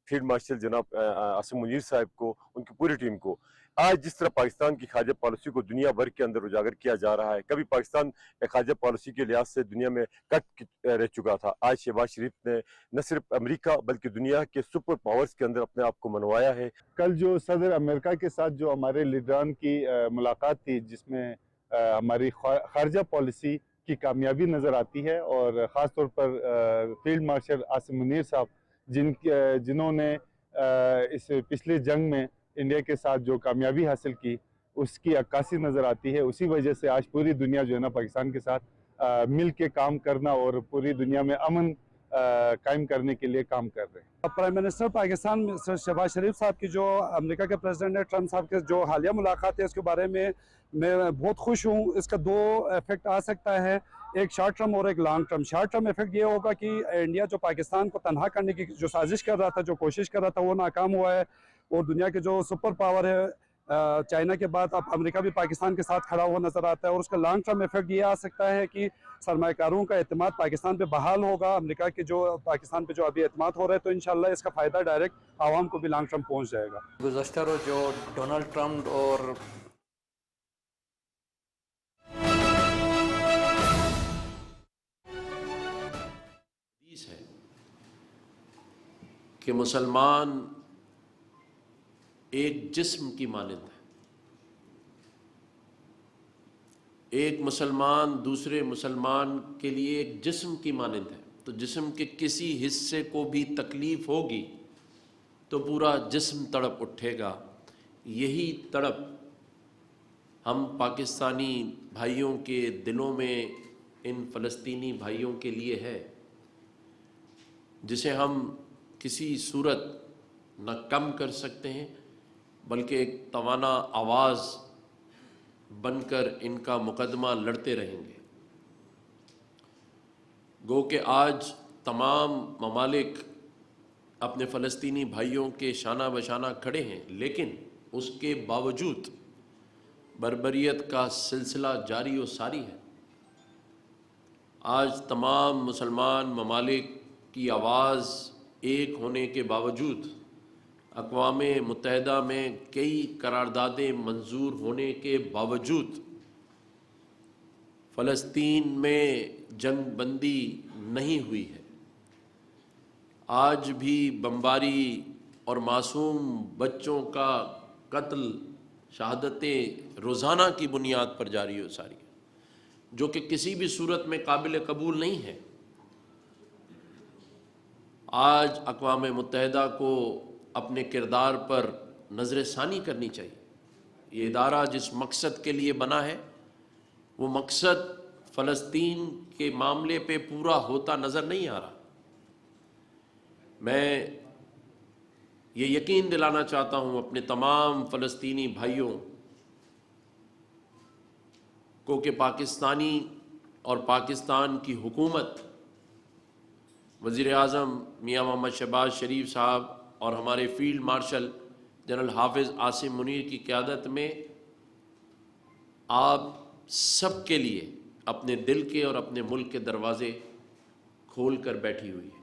फील्ड मार्शल जनाब आसिम मुनीर साहब को, उनकी पूरी टीम को। आज जिस तरह पाकिस्तान की खारजा पॉलिसी को दुनिया भर के अंदर उजागर किया जा रहा है, कभी पाकिस्तान खारजा पॉलिसी के लिहाज से दुनिया में कट रह चुका था, आज शहबाज शरीफ ने न सिर्फ अमेरिका बल्कि दुनिया के सुपर पावर्स के अंदर अपने आप को मनवाया है। कल जो सदर अमेरिका के साथ जो हमारे लीडरान की मुलाकात थी, जिसमें हमारी खारजा पॉलिसी की कामयाबी नज़र आती है और ख़ास तौर पर फील्ड मार्शल आसिम मुनीर साहब जिन्होंने इस पिछले जंग में इंडिया के साथ जो कामयाबी हासिल की, उसकी अक्कासी नज़र आती है। उसी वजह से आज पूरी दुनिया जो है ना पाकिस्तान के साथ मिल के काम करना और पूरी दुनिया में अमन कायम करने के लिए काम कर रहे हैं। प्राइम मिनिस्टर पाकिस्तान शहबाज शरीफ साहब की जो अमेरिका के प्रेसिडेंट है ट्रंप साहब के जो हालिया मुलाकात है, उसके बारे में मैं बहुत खुश हूँ। इसका दो इफेक्ट आ सकता है, एक शॉर्ट टर्म और एक long term. Short term effect ये होगा कि इंडिया जो पाकिस्तान को तनहा करने की जो साजिश कर रहा था, जो कोशिश कर रहा था, वो नाकाम हुआ है और दुनिया के जो सुपर पावर है चाइना के बाद अब अमेरिका भी पाकिस्तान के साथ खड़ा हुआ नज़र आता है। और उसका लॉन्ग टर्म इफेक्ट ये आ सकता है कि सरमायाकारों का एतमाद पाकिस्तान पे बहाल होगा। अमेरिका के जो पाकिस्तान पे जो अभी एतमाद हो रहा है, तो इंशाल्लाह इसका फ़ायदा डायरेक्ट आवाम को भी लॉन्ग टर्म पहुँच जाएगा। गुज़श्ता रोज़ जो डोनाल्ड ट्रंप और है कि मुसलमान एक जिस्म की मानंद है, एक मुसलमान दूसरे मुसलमान के लिए एक जिस्म की मानंद है। तो जिस्म के किसी हिस्से को भी तकलीफ़ होगी तो पूरा जिस्म तड़प उठेगा। यही तड़प हम पाकिस्तानी भाइयों के दिलों में इन फ़लस्तीनी भाइयों के लिए है, जिसे हम किसी सूरत न कम कर सकते हैं, बल्कि एक तवाना आवाज़ बनकर इनका मुकदमा लड़ते रहेंगे। गो कि आज तमाम ममालिक अपने फ़लस्तीनी भाइयों के शाना बशाना खड़े हैं, लेकिन उसके बावजूद बर्बरियत का सिलसिला जारी व सारी है। आज तमाम मुसलमान ममालिक की आवाज़ एक होने के बावजूद, अक़वाम मुत्तहिदा में कई करारदादें मंजूर होने के बावजूद, फ़लस्तीन में जंग बंदी नहीं हुई है। आज भी बमबारी और मासूम बच्चों का कत्ल, शहादतें रोज़ाना की बुनियाद पर जारी हो सारी, जो कि किसी भी सूरत में काबिल कबूल नहीं है। आज अक़वाम मुत्तहिदा को अपने किरदार पर नज़र सानी करनी चाहिए। ये इदारा जिस मकसद के लिए बना है, वो मकसद फ़लस्तीन के मामले पे पूरा होता नज़र नहीं आ रहा। मैं ये यकीन दिलाना चाहता हूँ अपने तमाम फ़लस्तीनी भाइयों को कि पाकिस्तानी और पाकिस्तान की हुकूमत, वज़ीर-ए-आज़म मियाँ मोहम्मद शहबाज शरीफ साहब और हमारे फील्ड मार्शल जनरल हाफिज़ आसिम मुनीर की क़यादत में आप सब के लिए अपने दिल के और अपने मुल्क के दरवाज़े खोल कर बैठी हुई है।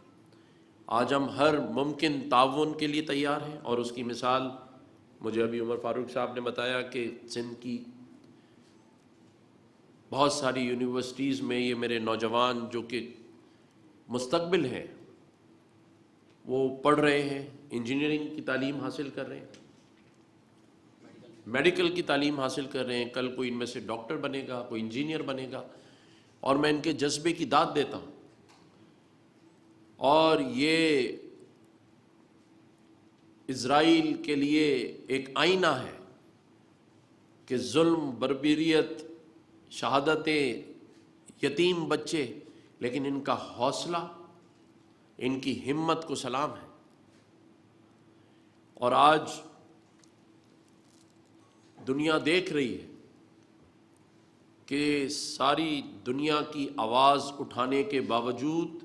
आज हम हर मुमकिन ताउन के लिए तैयार हैं, और उसकी मिसाल मुझे अभी उमर फ़ारूक साहब ने बताया कि सिंध की बहुत सारी यूनिवर्सिटीज़ में ये मेरे नौजवान जो कि मुस्तकबिल हैं, वो पढ़ रहे हैं, इंजीनियरिंग की तालीम हासिल कर रहे हैं, मेडिकल की तालीम हासिल कर रहे हैं। कल कोई इनमें से डॉक्टर बनेगा, कोई इंजीनियर बनेगा, और मैं इनके जज्बे की दाद देता हूँ। और ये इज़राइल के लिए एक आईना है कि जुल्म, बर्बरियत, शहादतें, यतीम बच्चे, लेकिन इनका हौसला, इनकी हिम्मत को सलाम है। اور آج دنیا دیکھ رہی ہے کہ ساری دنیا کی آواز اٹھانے کے باوجود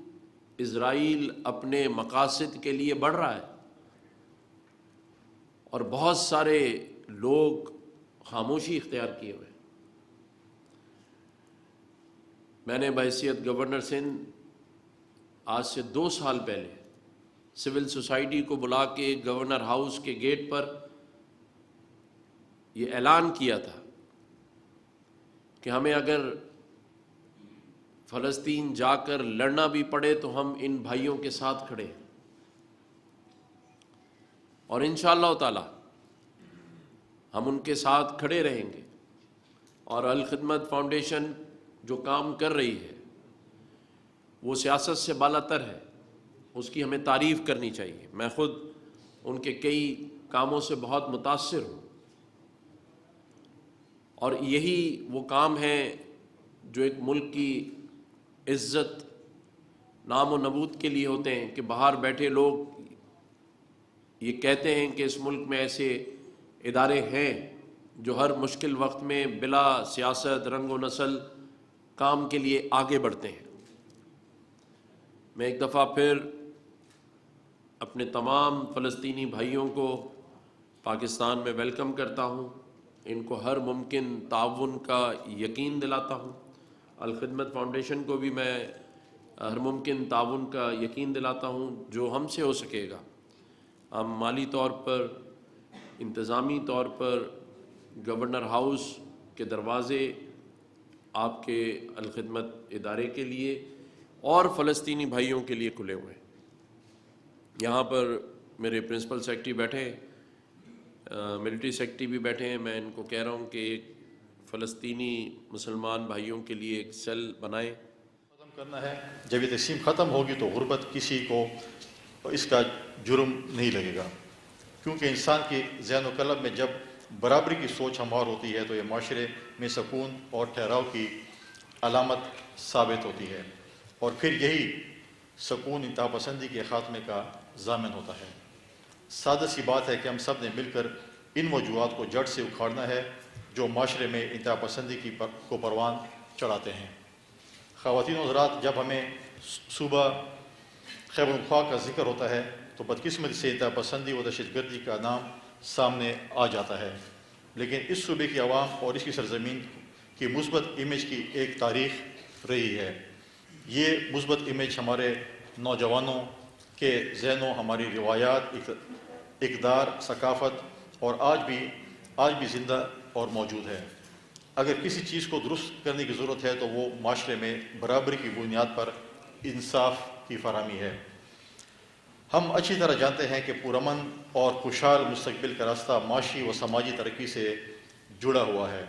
اسرائیل اپنے مقاصد کے لیے بڑھ رہا ہے اور بہت سارے لوگ خاموشی اختیار کیے ہوئے ہیں۔ میں نے بحیثیت گورنر سندھ آج سے 2 سال پہلے سول سوسائٹی کو بلا کے گورنر ہاؤس کے گیٹ پر یہ اعلان کیا تھا کہ ہمیں اگر فلسطین جا کر لڑنا بھی پڑے تو ہم ان بھائیوں کے ساتھ کھڑے ہیں، اور انشاءاللہ تعالی ہم ان کے ساتھ کھڑے رہیں گے۔ اور الخدمت فاؤنڈیشن جو کام کر رہی ہے وہ سیاست سے بالاتر ہے، اس کی ہمیں تعریف کرنی چاہیے۔ میں خود ان کے کئی کاموں سے بہت متاثر ہوں، اور یہی وہ کام ہے جو ایک ملک کی عزت نام و نبوت کے لیے ہوتے ہیں، کہ باہر بیٹھے لوگ یہ کہتے ہیں کہ اس ملک میں ایسے ادارے ہیں جو ہر مشکل وقت میں بلا سیاست رنگ و نسل کام کے لیے آگے بڑھتے ہیں۔ میں ایک دفعہ پھر اپنے تمام فلسطینی بھائیوں کو پاکستان میں ویلکم کرتا ہوں، ان کو ہر ممکن تعاون کا یقین دلاتا ہوں۔ الخدمت فاؤنڈیشن کو بھی میں ہر ممکن تعاون کا یقین دلاتا ہوں جو ہم سے ہو سکے گا۔ ہم مالی طور پر، انتظامی طور پر گورنر ہاؤس کے دروازے آپ کے الخدمت ادارے کے لیے اور فلسطینی بھائیوں کے لیے کھلے ہوئے ہیں۔ یہاں پر میرے پرنسپل سیکرٹری بیٹھے ہیں، ملٹری سیکرٹری بھی بیٹھے ہیں۔ میں ان کو کہہ رہا ہوں کہ ایک فلسطینی مسلمان بھائیوں کے لیے ایک سیل بنائیں۔ ختم کرنا ہے، جب یہ تقسیم ختم ہوگی تو غربت کسی کو اس کا جرم نہیں لگے گا، کیونکہ انسان کی ذہن و قلب میں جب برابری کی سوچ ہموار ہوتی ہے تو یہ معاشرے میں سکون اور ٹھہراؤ کی علامت ثابت ہوتی ہے، اور پھر یہی سکون انتہا پسندی کے خاتمے کا ضامن ہوتا ہے۔ سادہ سی بات ہے کہ ہم سب نے مل کر ان وجوہات کو جڑ سے اکھاڑنا ہے جو معاشرے میں انتہا پسندی کو پروان چڑھاتے ہیں۔ خواتین و حضرات، جب ہمیں صوبہ خیبر پختونخوا کا ذکر ہوتا ہے تو بدقسمتی سے انتہا پسندی و دہشت گردی کا نام سامنے آ جاتا ہے، لیکن اس صوبے کی عوام اور اس کی سرزمین کی مثبت امیج کی ایک تاریخ رہی ہے۔ یہ مثبت امیج ہمارے نوجوانوں کے ذہنوں، ہماری روایات، اقدار، ثقافت اور آج بھی زندہ اور موجود ہے۔ اگر کسی چیز کو درست کرنے کی ضرورت ہے تو وہ معاشرے میں برابری کی بنیاد پر انصاف کی فراہمی ہے۔ ہم اچھی طرح جانتے ہیں کہ پرامن اور خوشحال مستقبل کا راستہ معاشی و سماجی ترقی سے جڑا ہوا ہے۔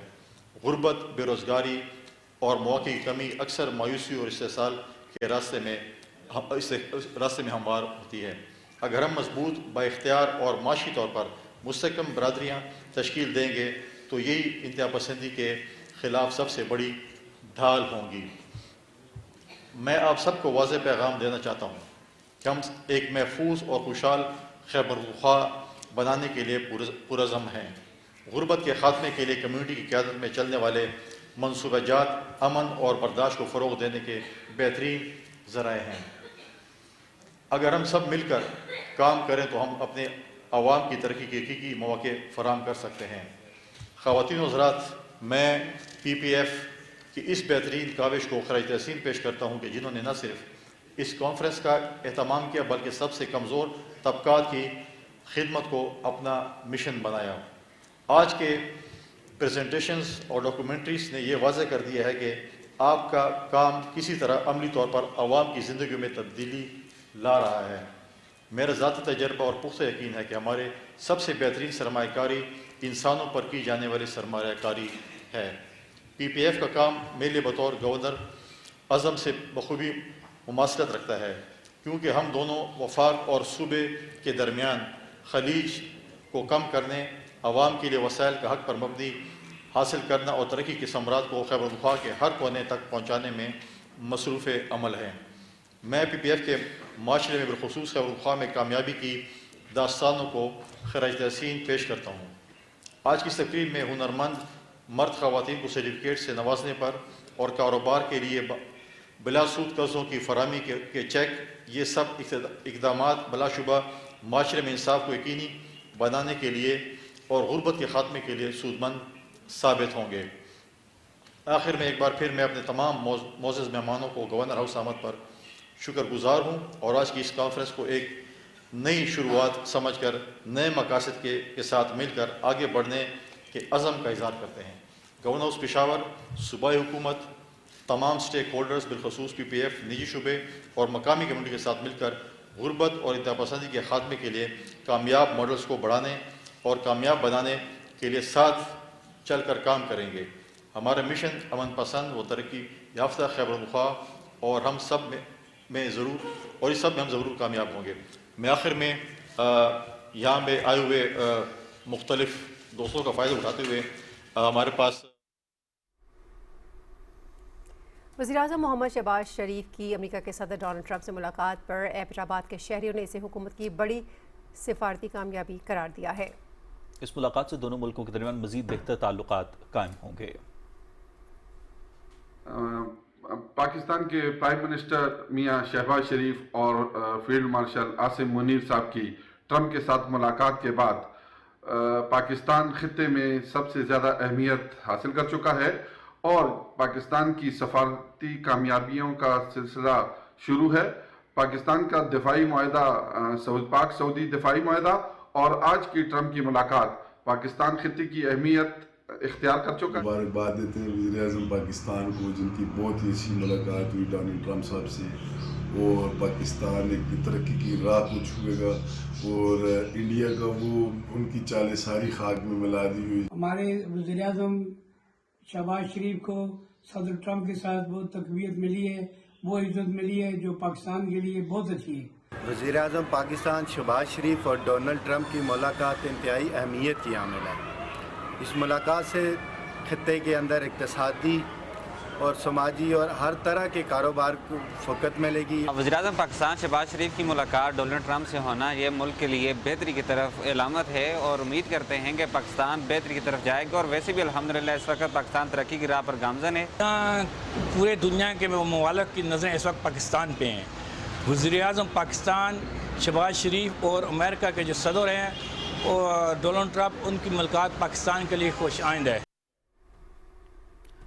غربت، بے روزگاری اور مواقع کی کمی اکثر مایوسی اور استحصال کے راستے میں ہموار ہوتی ہے۔ اگر ہم مضبوط، بااختیار اور معاشی طور پر مستحکم برادریاں تشکیل دیں گے تو یہی انتہا پسندی کے خلاف سب سے بڑی ڈھال ہوں گی۔ میں آپ سب کو واضح پیغام دینا چاہتا ہوں کہ ہم ایک محفوظ اور خوشحال خیبر پختونخوا بنانے کے لیے پرعزم ہیں۔ غربت کے خاتمے کے لیے کمیونٹی کی قیادت میں چلنے والے منصوبہ جات امن اور برداشت کو فروغ دینے کے بہترین ذرائع ہیں۔ اگر ہم سب مل کر کام کریں تو ہم اپنے عوام کی ترقی کے حقیقی مواقع فراہم کر سکتے ہیں۔ خواتین و حضرات، میں پی پی ایف کی اس بہترین کاوش کو خراج تحسین پیش کرتا ہوں کہ جنہوں نے نہ صرف اس کانفرنس کا اہتمام کیا بلکہ سب سے کمزور طبقات کی خدمت کو اپنا مشن بنایا۔ آج کے پریزنٹیشنز اور ڈاکومنٹریز نے یہ واضح کر دیا ہے کہ آپ کا کام کسی طرح عملی طور پر عوام کی زندگیوں میں تبدیلی لا رہا ہے۔ میرا ذاتی تجربہ اور پختہ یقین ہے کہ ہمارے سب سے بہترین سرمایہ کاری انسانوں پر کی جانے والی سرمایہ کاری ہے۔ پی پی ایف کا کام میرے لیے بطور گورنر اعظم سے بخوبی مماثلت رکھتا ہے، کیونکہ ہم دونوں وفاق اور صوبے کے درمیان خلیج کو کم کرنے، عوام کے لیے وسائل کا حق پر مبنی حاصل کرنا اور ترقی کے ثمرات کو خیبر پختونخوا کے ہر کونے تک پہنچانے میں مصروف عمل ہیں۔ میں پی پی ایف کے معاشرے میں بالخصوص خیبر پختونخوا میں کامیابی کی दास्तानों को खराज तहसीन पेश करता हूँ। आज की इस तकरीब में हुनरमंद मर्द ख़वातीन को सर्टिफिकेट से नवाजने पर और कारोबार के लिए बिलासूद कर्ज़ों की फराहमी के चेक, ये सब इक़दामात बिलाशुबा माशरे में इंसाफ को यकीनी बनाने के लिए और गुर्बत के ख़ात्मे के लिए सूदमंद साबित होंगे। आखिर में एक बार फिर मैं अपने तमाम मोअज़्ज़ज़ मेहमानों को गवर्नर हाउस आमद पर शुक्रगुजार हूँ और आज की इस कॉन्फ्रेंस को एक नई शुरुआत समझकर नए मकासद के साथ मिलकर आगे बढ़ने के अज़म का इज़हार करते हैं। गवर्नर हाउस पेशावर, सूबाई हुकूमत, तमाम स्टेक होल्डर्स बिलखसूस PPF, निजी शुबे और मकामी कम्यूनिटी के साथ मिलकर गुर्बत और इंतहापसंदी के ख़ात्मे के लिए कामयाब मॉडल्स को बढ़ाने और कामयाब बनाने के लिए साथ चल कर काम करेंगे। हमारा मिशन अमन पसंद व तरक्की याफ्ता खैबर ख़्वाह और हम सब में ज़रूर और इस सब में हम ज़रूर कामयाब होंगे। मैं आखिर में यहाँ में आए हुए मुख्तलिफ दोस्तों का फ़ायदा उठाते हुए हमारे पास वज़ीर-ए-आज़म मोहम्मद शहबाज शरीफ की अमेरिका के सदर डोनाल्ड ट्रंप से मुलाकात पर एबटाबाद के शहरियों ने इसे हुकूमत की बड़ी सिफारती कामयाबी करार दिया है। इस मुलाकात से दोनों मुल्कों के दरमियान मज़ीद बेहतर ताल्लुकात कायम होंगे। पाकिस्तान के प्राइम मिनिस्टर मियां शहबाज शरीफ और फील्ड मार्शल आसिम मुनीर साहब की ट्रंप के साथ मुलाकात के बाद पाकिस्तान खित्ते में सबसे ज़्यादा अहमियत हासिल कर चुका है और पाकिस्तान की सफारती कामयाबियों का सिलसिला शुरू है। पाकिस्तान का दिफाई मुआहदा पाक सऊदी दिफाई मुआहदा और आज की ट्रंप की मुलाकात पाकिस्तान खित्ते की अहमियत इख्तियार कर चुका है। मुबारकबाद देते हैं वज़ीर-ए-आज़म पाकिस्तान को, जिनकी बहुत ही अच्छी मुलाकात हुई डोनाल्ड ट्रंप साहब से और पाकिस्तान एक तरक्की की राह को छुएगा और इंडिया का वो उनकी चाले सारी खाक में मिला दी हुई। हमारे वज़ीर-ए-आज़म शहबाज शरीफ को सदर ट्रंप के साथ बहुत तकबीयत मिली है, वो इज्जत मिली है जो पाकिस्तान के लिए बहुत अच्छी है। वज़ीर-ए-आज़म पाकिस्तान शहबाज शरीफ और डोनाल्ड ट्रंप की मुलाकात इंतहाई अहमियत की हामिल है। इस मुलाकात से खित्ते के अंदर इक़्तिसादी और समाजी और हर तरह के कारोबार को फ़ोकत मिलेगी। वज़ीर-ए-आज़म पाकिस्तान शहबाज शरीफ की मुलाकात डोनाल्ड ट्रंप से होना ये मुल्क के लिए बेहतरी की तरफ इलामत है और उम्मीद करते हैं कि पाकिस्तान बेहतरी की तरफ जाएगा और वैसे भी अल्हम्दुलिल्लाह इस वक्त पाकिस्तान तरक्की की राह पर गामज़न है। पूरे दुनिया के ममालिक की नज़रें इस वक्त पाकिस्तान पे हैं। वज़ीर-ए-आज़म पाकिस्तान शहबाज शरीफ और अमेरिका के जो सदर हैं और डोनाल्ड ट्रंप, उनकी मुलाकात पाकिस्तान के लिए खुश आइंद है।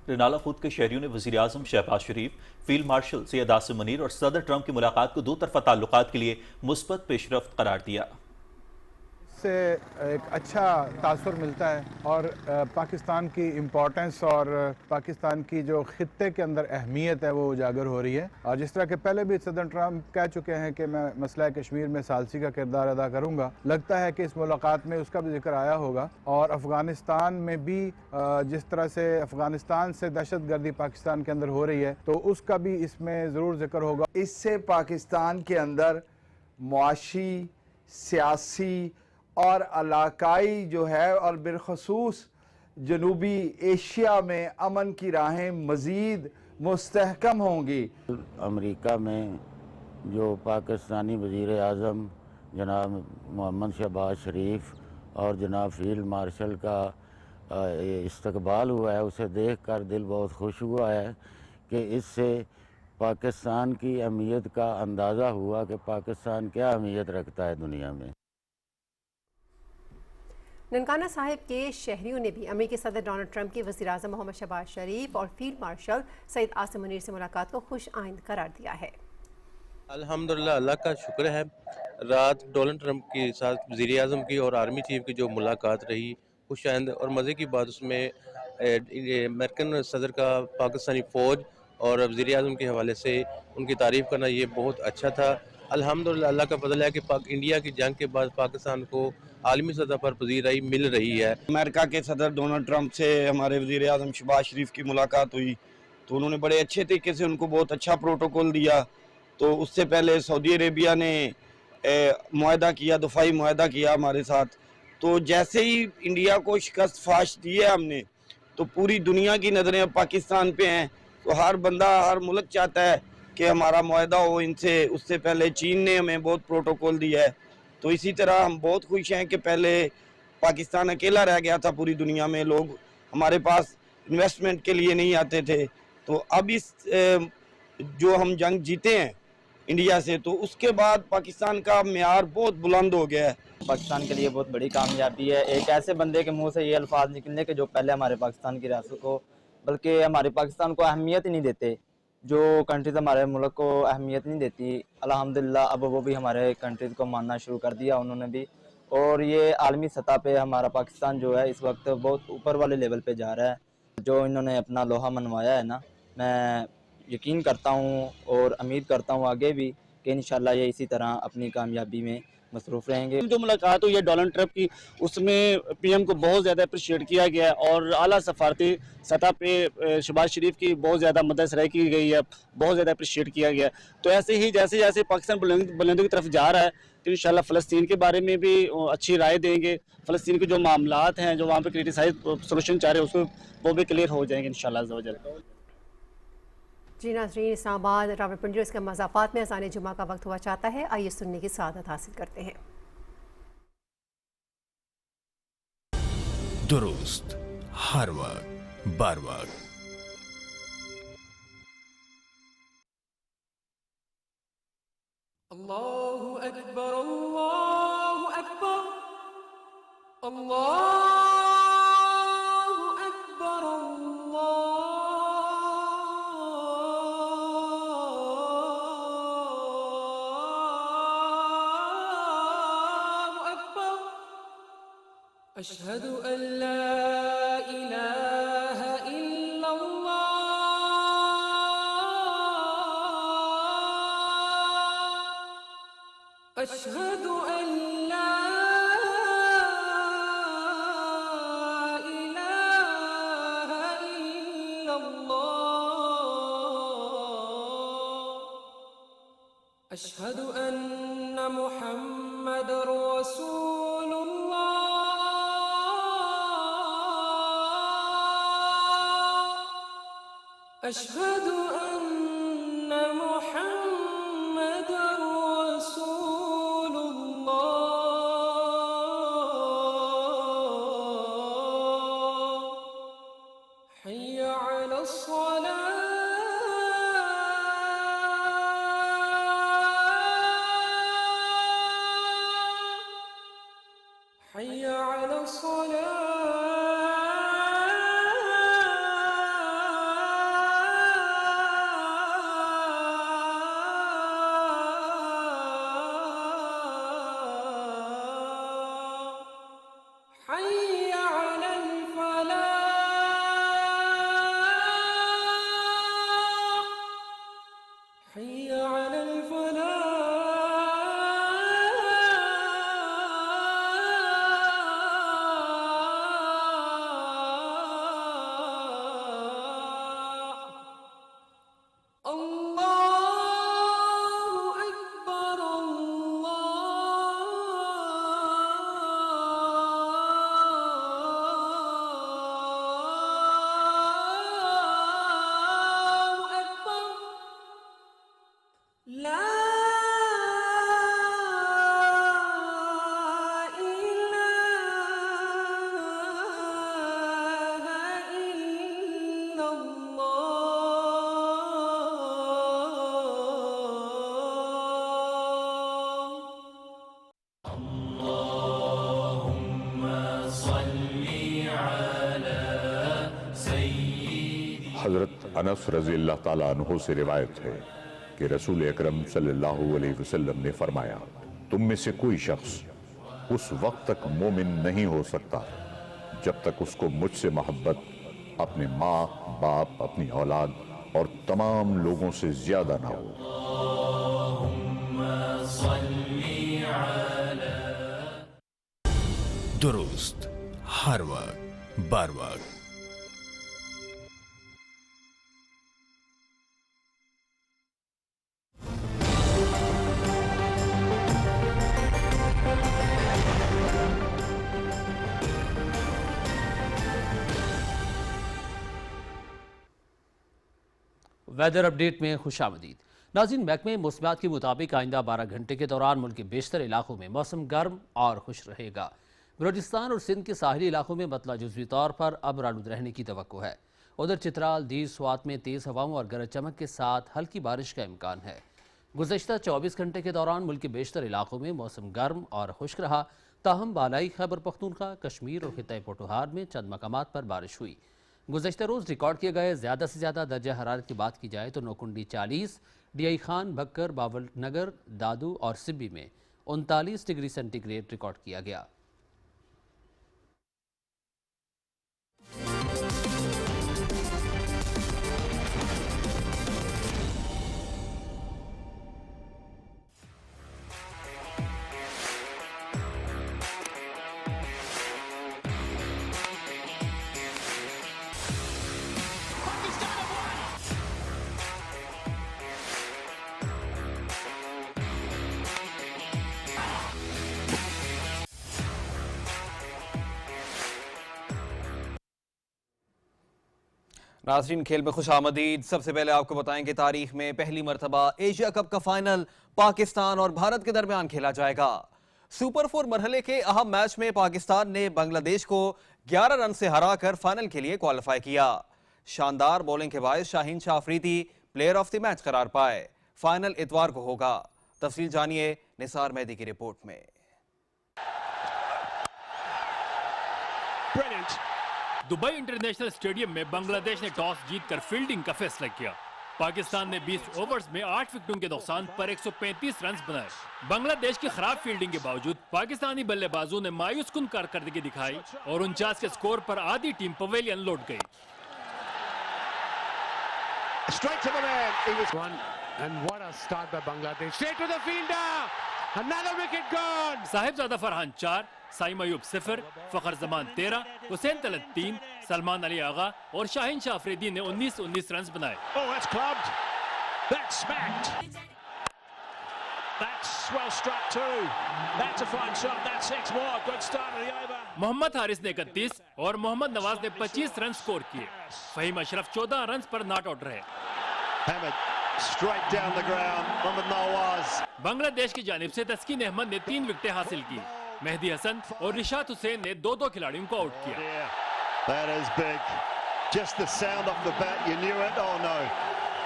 रनाला खुद के शहरियों ने वज़ीर-ए-आज़म शहबाज शरीफ, फील्ड मार्शल सैयद आसिम मुनीर और सदर ट्रंप की मुलाकात को दो तरफ़ा ताल्लुकात के लिए मुस्बत पेशरफ्त करार दिया। से एक अच्छा तासुर मिलता है और पाकिस्तान की इम्पोर्टेंस और पाकिस्तान की जो खित्ते के अंदर अहमियत है वो उजागर हो रही है। और जिस तरह के पहले भी सदर ट्रंप कह चुके हैं कि मैं मसला कश्मीर में सालसी का किरदार अदा करूंगा, लगता है कि इस मुलाकात में उसका भी जिक्र आया होगा। और अफ़गानिस्तान में भी जिस तरह से अफ़गानिस्तान से दहशत गर्दी पाकिस्तान के अंदर हो रही है तो उसका भी इसमें ज़रूर जिक्र होगा। इससे पाकिस्तान के अंदर मुआशी, सियासी और इलाकाई जो है और बिलखसूस जनूबी एशिया में अमन की राहें मज़ीद मुस्तहकम होंगी। अमेरिका में जो पाकिस्तानी वज़ीर-ए-आज़म जनाब मोहम्मद शहबाज शरीफ और जनाब फील्ड मार्शल का इस्तकबाल हुआ है, उसे देखकर दिल बहुत खुश हुआ है कि इससे पाकिस्तान की अहमियत का अंदाज़ा हुआ कि पाकिस्तान क्या अहमियत रखता है दुनिया में। ननकाना साहिब के शहरियों ने भी अमेरिकी सदर डोनाल्ड ट्रंप की वज़ीर-ए-आज़म मोहम्मद शहबाज शरीफ और फील्ड मार्शल सैयद आसिम मुनीर से मुलाकात को खुश आइंद करार दिया है। अल्हम्दुलिल्लाह, अल्लाह का शुक्र है। रात डोनाल्ड ट्रंप के साथ वज़ीर-ए-आज़म की और आर्मी चीफ की जो मुलाकात रही खुश आइंद और मज़े की बात, उसमें अमेरिकन सदर का पाकिस्तानी फ़ौज और वज़ीर-ए-आज़म के हवाले से उनकी तारीफ़ करना ये बहुत अच्छा था। अल्हम्दुलिल्लाह, अल्लाह का फजल है कि इंडिया की जंग के बाद पाकिस्तान को आलमी सतह पर पजीराई मिल रही है। अमेरिका के सदर डोनाल्ड ट्रंप से हमारे वज़ीर-ए-आज़म शहबाज शरीफ की मुलाकात हुई तो उन्होंने बड़े अच्छे तरीके से उनको बहुत अच्छा प्रोटोकॉल दिया। तो उससे पहले सऊदी अरेबिया ने मुआहदा किया, दफाई मुआहदा किया हमारे साथ। तो जैसे ही इंडिया को शिकस्त फाश दी है हमने, तो पूरी दुनिया की नज़रें अब पाकिस्तान पे हैं। तो हर बंदा, हर मुल्क चाहता है कि हमारा मुआहदा हो इनसे। उससे पहले चीन ने हमें बहुत प्रोटोकॉल दिया है तो इसी तरह हम बहुत खुश हैं कि पहले पाकिस्तान अकेला रह गया था पूरी दुनिया में, लोग हमारे पास इन्वेस्टमेंट के लिए नहीं आते थे, तो अब इस जो हम जंग जीते हैं इंडिया से, तो उसके बाद पाकिस्तान का म्यार बहुत बुलंद हो गया है। पाकिस्तान के लिए बहुत बड़ी कामयाबी है एक ऐसे बंदे के मुंह से ये अल्फाज निकलने के जो पहले हमारे पाकिस्तान की रियासत को, बल्कि हमारे पाकिस्तान को अहमियत ही नहीं देते, जो कंट्रीज़ हमारे मुल्क को अहमियत नहीं देती, अल्हम्दुलिल्लाह अब वो भी हमारे कंट्रीज़ को मानना शुरू कर दिया उन्होंने भी, और ये आलमी सतह पे हमारा पाकिस्तान जो है इस वक्त बहुत ऊपर वाले लेवल पे जा रहा है। जो इन्होंने अपना लोहा मनवाया है ना, मैं यकीन करता हूँ और उम्मीद करता हूँ आगे भी कि इंशाल्लाह ये इसी तरह अपनी कामयाबी में मसरूफ़ रहेंगे। जो मुलाकात हुई है डोनाल्ड ट्रंप की, उसमें पीएम को बहुत ज़्यादा अप्रिशिएट किया गया है और आला सफारती सतह पे शहबाज शरीफ की बहुत ज़्यादा मदद सराही की गई है, बहुत ज़्यादा अप्रिशिएट किया गया है। तो ऐसे ही जैसे जैसे पाकिस्तान बुलंदी की तरफ जा रहा है तो इंशाल्लाह फ़लस्तीन के बारे में भी अच्छी राय देंगे, फ़लस्तीन के जो मामलात हैं जो वहाँ पर क्रिटिसाइज सोल्यूशन चाह रहे हैं उसको वो भी क्लियर हो जाएंगे इंशाल्लाह अज़्ज़ा वजल। जी नाज़रीन, इस्लामाबाद रावलपिंडी इसके मज़ाफ़ात में अज़ान जुमा का वक्त हुआ चाहता है, आइए सुनने की सआदत हासिल करते हैं। दुरुस्त हर वक्त बार वक्त। अल्लाहु अकबर अल्लाहु अकबर अल्लाहु अकबर अल्लाहु अकबर अशहदु अल्ला इलाहा इल्लल्लाह अशहदु अल्ला इलाहा इल्लल्लाह अशहदु अन्ना मुहम्मदर रसूलुल्लाह अशहदु अन्ना मुहम्मदर हज़रत अनस रज़ी अल्लाह ताला अन्हु से रिवायत है कि रसूल अकरम सल्लल्लाहु अलैहि वसल्लम ने फरमाया, तुम में से कोई शख्स उस वक्त तक मोमिन नहीं हो सकता जब तक उसको मुझसे मोहब्बत अपने माँ बाप, अपनी औलाद और तमाम लोगों से ज्यादा ना हो। दुरुस्त हर वक्त बार वक्त। वेदर अपडेट में खुशामदीद। नाज़रीन, महकमे मौसमियात के मुताबिक आइंदा 12 घंटे के दौरान मुल्क के बेशतर इलाकों में मौसम गर्म और खुश रहेगा। बलूचिस्तान और सिंध के साहली इलाकों में मतला जुज़वी तौर पर अब्र आलूद रहने की तवक्को है। उधर चित्राल, दीर, स्वात में तेज़ हवाओं और गरज चमक के साथ हल्की बारिश का इम्कान है। गुज़श्ता 24 घंटे के दौरान मुल्क के बेशतर इलाकों में मौसम गर्म और खुश्क रहा, ताहम बालाई खैबर पख्तूनख्वा, कश्मीर और खित्ता पोठोहार में चंद मकामात पर बारिश हुई। गुज़श्ता रोज़ रिकॉर्ड किए गए ज़्यादा से ज़्यादा दर्जा हरारत की बात की जाए तो नौकुंडी 40, डीआई खान, बक्कर, बावल नगर, दादू और सिब्बी में 39 डिग्री सेंटीग्रेड रिकॉर्ड किया गया। नाज़रीन, खेल में खुश आमदीद। सबसे पहले आपको बताएं कि तारीख में पहली मरतबा एशिया कप का फाइनल पाकिस्तान और भारत के दरमियान खेला जाएगा। सुपर 4 मरहले के अहम मैच में पाकिस्तान ने बांग्लादेश को 11 रन से हराकर फाइनल के लिए क्वालिफाई किया। शानदार बॉलिंग के बायस Shaheen Shah Afridi player of the match करार पाए। फाइनल इतवार को होगा। तफसील जानिए निसार मेहदी की रिपोर्ट में। दुबई इंटरनेशनल स्टेडियम में बांग्लादेश ने टॉस जीतकर फील्डिंग का फैसला किया। पाकिस्तान ने 20 ओवर्स में 8 विकेटों के नुकसान पर 135 रन बनाए। बांग्लादेश की खराब फील्डिंग के बावजूद पाकिस्तानी बल्लेबाजों ने मायूस कुन कारकर्दगी दिखाई और 49 के स्कोर पर आधी टीम पवेलियन लौट गई। Straight to the man. He was one, and what a start by Bangladesh. Straight to the fielder. Another wicket gone. Sahibzada Farhan 4, Saim Ayub 0, फखर जमान 13, हुसैन तलत 3, सलमान अली आगा और शाहीन शाह अफरीदी ने 19 रन बनाए। Oh, that's clubbed. That's smacked. That's well struck too. That's a fine shot. That's 6 more. Good start of the over. Mohammad Haris ने 31 और मोहम्मद नवाज ने 25 run score किए। Faheem Ashraf 14 run पर not out रहे। Straight down the ground. Mohammad Nawaz. Bangladesh की जानिब से तस्कीन अहमद ने 3 विकेटें हासिल की। मेहदी हसन और रिशाद हुसैन ने 2 खिलाड़ियों को आउट किया। That is big. Just the sound off the bat, you knew it. Oh no,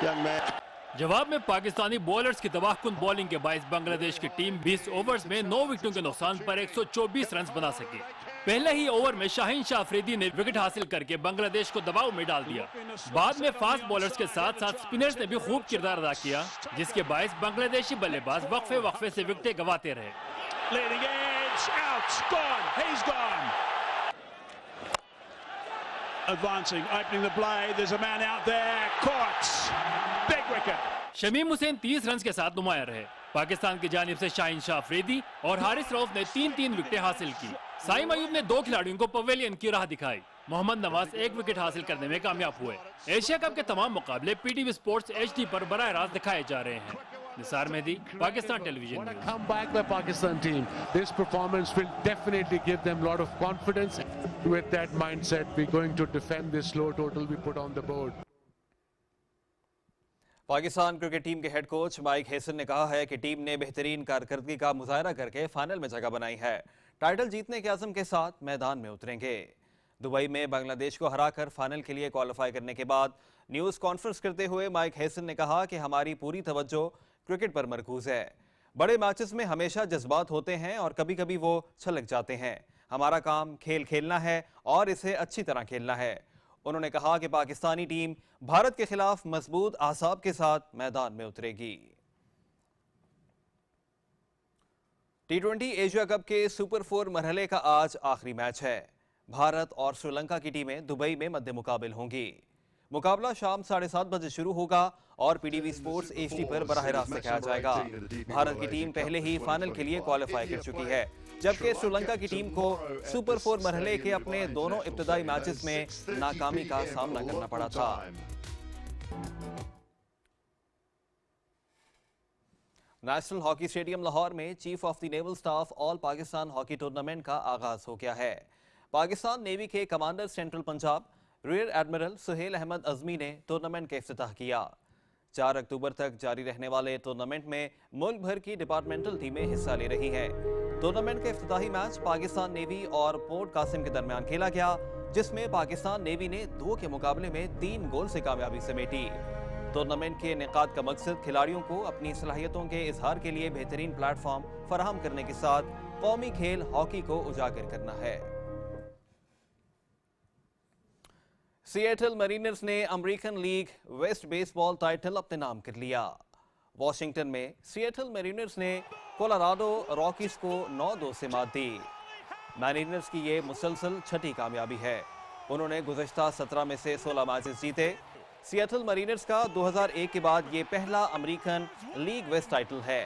young man. जवाब में पाकिस्तानी बॉलर्स की तबाहकुन बॉलिंग के बायस बांग्लादेश की टीम 20 ओवर्स में 9 विकेटों के नुकसान पर 124 रन बना सके। पहले ही ओवर में शाहीन शाह अफरीदी ने विकेट हासिल करके बांग्लादेश को दबाव में डाल दिया। बाद में फास्ट बॉलर्स के साथ साथ स्पिनर्स ने भी खूब किरदार अदा किया, जिसके बायस बांग्लादेशी बल्लेबाज वक्फे से विकेटें गंवाते रहे। Leading edge, out, gone, he's gone. Advancing, opening the blade, there's a man out there, caught, big wicket. Shamim Hussain 30 run के साथ नुमाया रहे। पाकिस्तान की जानिब से शाहीन शाह अफरीदी और हारिस रऊफ ने 3 विकेटें हासिल की। साइम अयूब ने 2 खिलाड़ियों को पवेलियन की राह दिखाई। मोहम्मद नवाज 1 विकेट हासिल करने में कामयाब हुए। एशिया कप के तमाम मुकाबले पीटीवी स्पोर्ट्स HD पर बराह रास्त दिखाए जा रहे हैं। Nisar Mehdi, Pakistan television. What a comeback by Pakistan team. This performance will definitely give them a lot of confidence. With that mindset, we're going to defend this low total we put on the board. Pakistan cricket team के head coach Mike Hesson ने कहा है कि team ने बेहतरीन कारकर्दगी का मुजाहरा करके फाइनल में जगह बनाई है। टाइटल जीतने के अज़म के साथ मैदान में उतरेंगे। दुबई में बांग्लादेश को हराकर फाइनल के लिए क्वालिफाई करने के बाद न्यूज़ कॉन्फ्रेंस करते हुए माइक हेसन ने कहा कि हमारी पूरी तवज्जो क्रिकेट पर मरकूज है। बड़े मैचेस में हमेशा जज्बात होते हैं और कभी कभी वो छलक जाते हैं। हमारा काम खेल खेलना है और इसे अच्छी तरह खेलना है। उन्होंने कहा कि पाकिस्तानी टीम भारत के खिलाफ मजबूत आसाब के साथ मैदान में उतरेगी। T20 एशिया कप के सुपर 4 मरहले का आज आखिरी मैच है। भारत और श्रीलंका की टीमें दुबई में मद्दे मुकाबिल होंगी। मुकाबला शाम 7:30 बजे शुरू होगा और पीटीवी स्पोर्ट्स HD पर बराह रास्त दिखाया जाएगा। भारत की टीम पहले ही फाइनल के लिए क्वालिफाई कर चुकी है, जबकि श्रीलंका की टीम को सुपर 4 मरहले के अपने दोनों इब्तदाई मैचेस में नाकामी का सामना करना पड़ा था। नेशनल हॉकी स्टेडियम लाहौर में chief of the naval staff all Pakistan hockey tournament का आगाज हो गया है। पाकिस्तान नेवी के commander central Punjab rear admiral Suhail Ahmed Azmi ने टूर्नामेंट का इफ्तिताह किया। 4 अक्टूबर तक जारी रहने वाले टूर्नामेंट में मुल्क भर की डिपार्टमेंटल टीमें हिस्सा ले रही हैं। टूर्नामेंट का इफ्तिताही मैच पाकिस्तान नेवी और पोर्ट कासिम के दरमियान खेला गया, जिसमें पाकिस्तान नेवी ने 2 के मुकाबले में 3 गोल से कामयाबी समेटी। टूर्नामेंट के इनेकाद का मकसद खिलाड़ियों को अपनी सलाहियतों के इजहार के लिए बेहतरीन प्लेटफॉर्म फराहम करने के साथ कौमी खेल हॉकी को उजागर करना है। सिएटल मैरिनर्स ने American League West baseball title अपने नाम कर लिया। वॉशिंगटन में सिएटल मैरिनर्स ने कोलोराडो रॉकीज को 9-2 से मात दी। मैरिनर्स की ये मुसलसल छठी कामयाबी है। उन्होंने गुज़श्ता 17 में से 16 मैचेस जीते। सिएटल मैरिनर्स का 2001 के बाद ये पहला अमेरिकन लीग वेस्ट टाइटल है।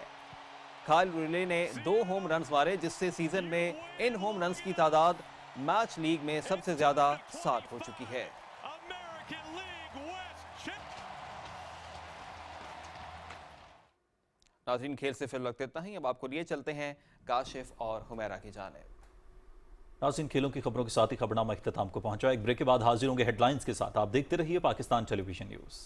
काइल रिले ने 2 होम रन्स मारे, जिससे सीजन में इन होम रन्स की तादाद मैच लीग में सबसे ज्यादा 7 हो चुकी है। नाज़रीन, खेल से फिर वक्त इतना ही। अब आपको लिए चलते हैं काशिफ और हुमैरा की जानिब। नाज़रीन, खेलों की खबरों के साथ ही खबरनामा इख्तिताम को पहुंचा। एक ब्रेक के बाद हाजिर होंगे हेडलाइंस के साथ। आप देखते रहिए पाकिस्तान टेलीविजन न्यूज़।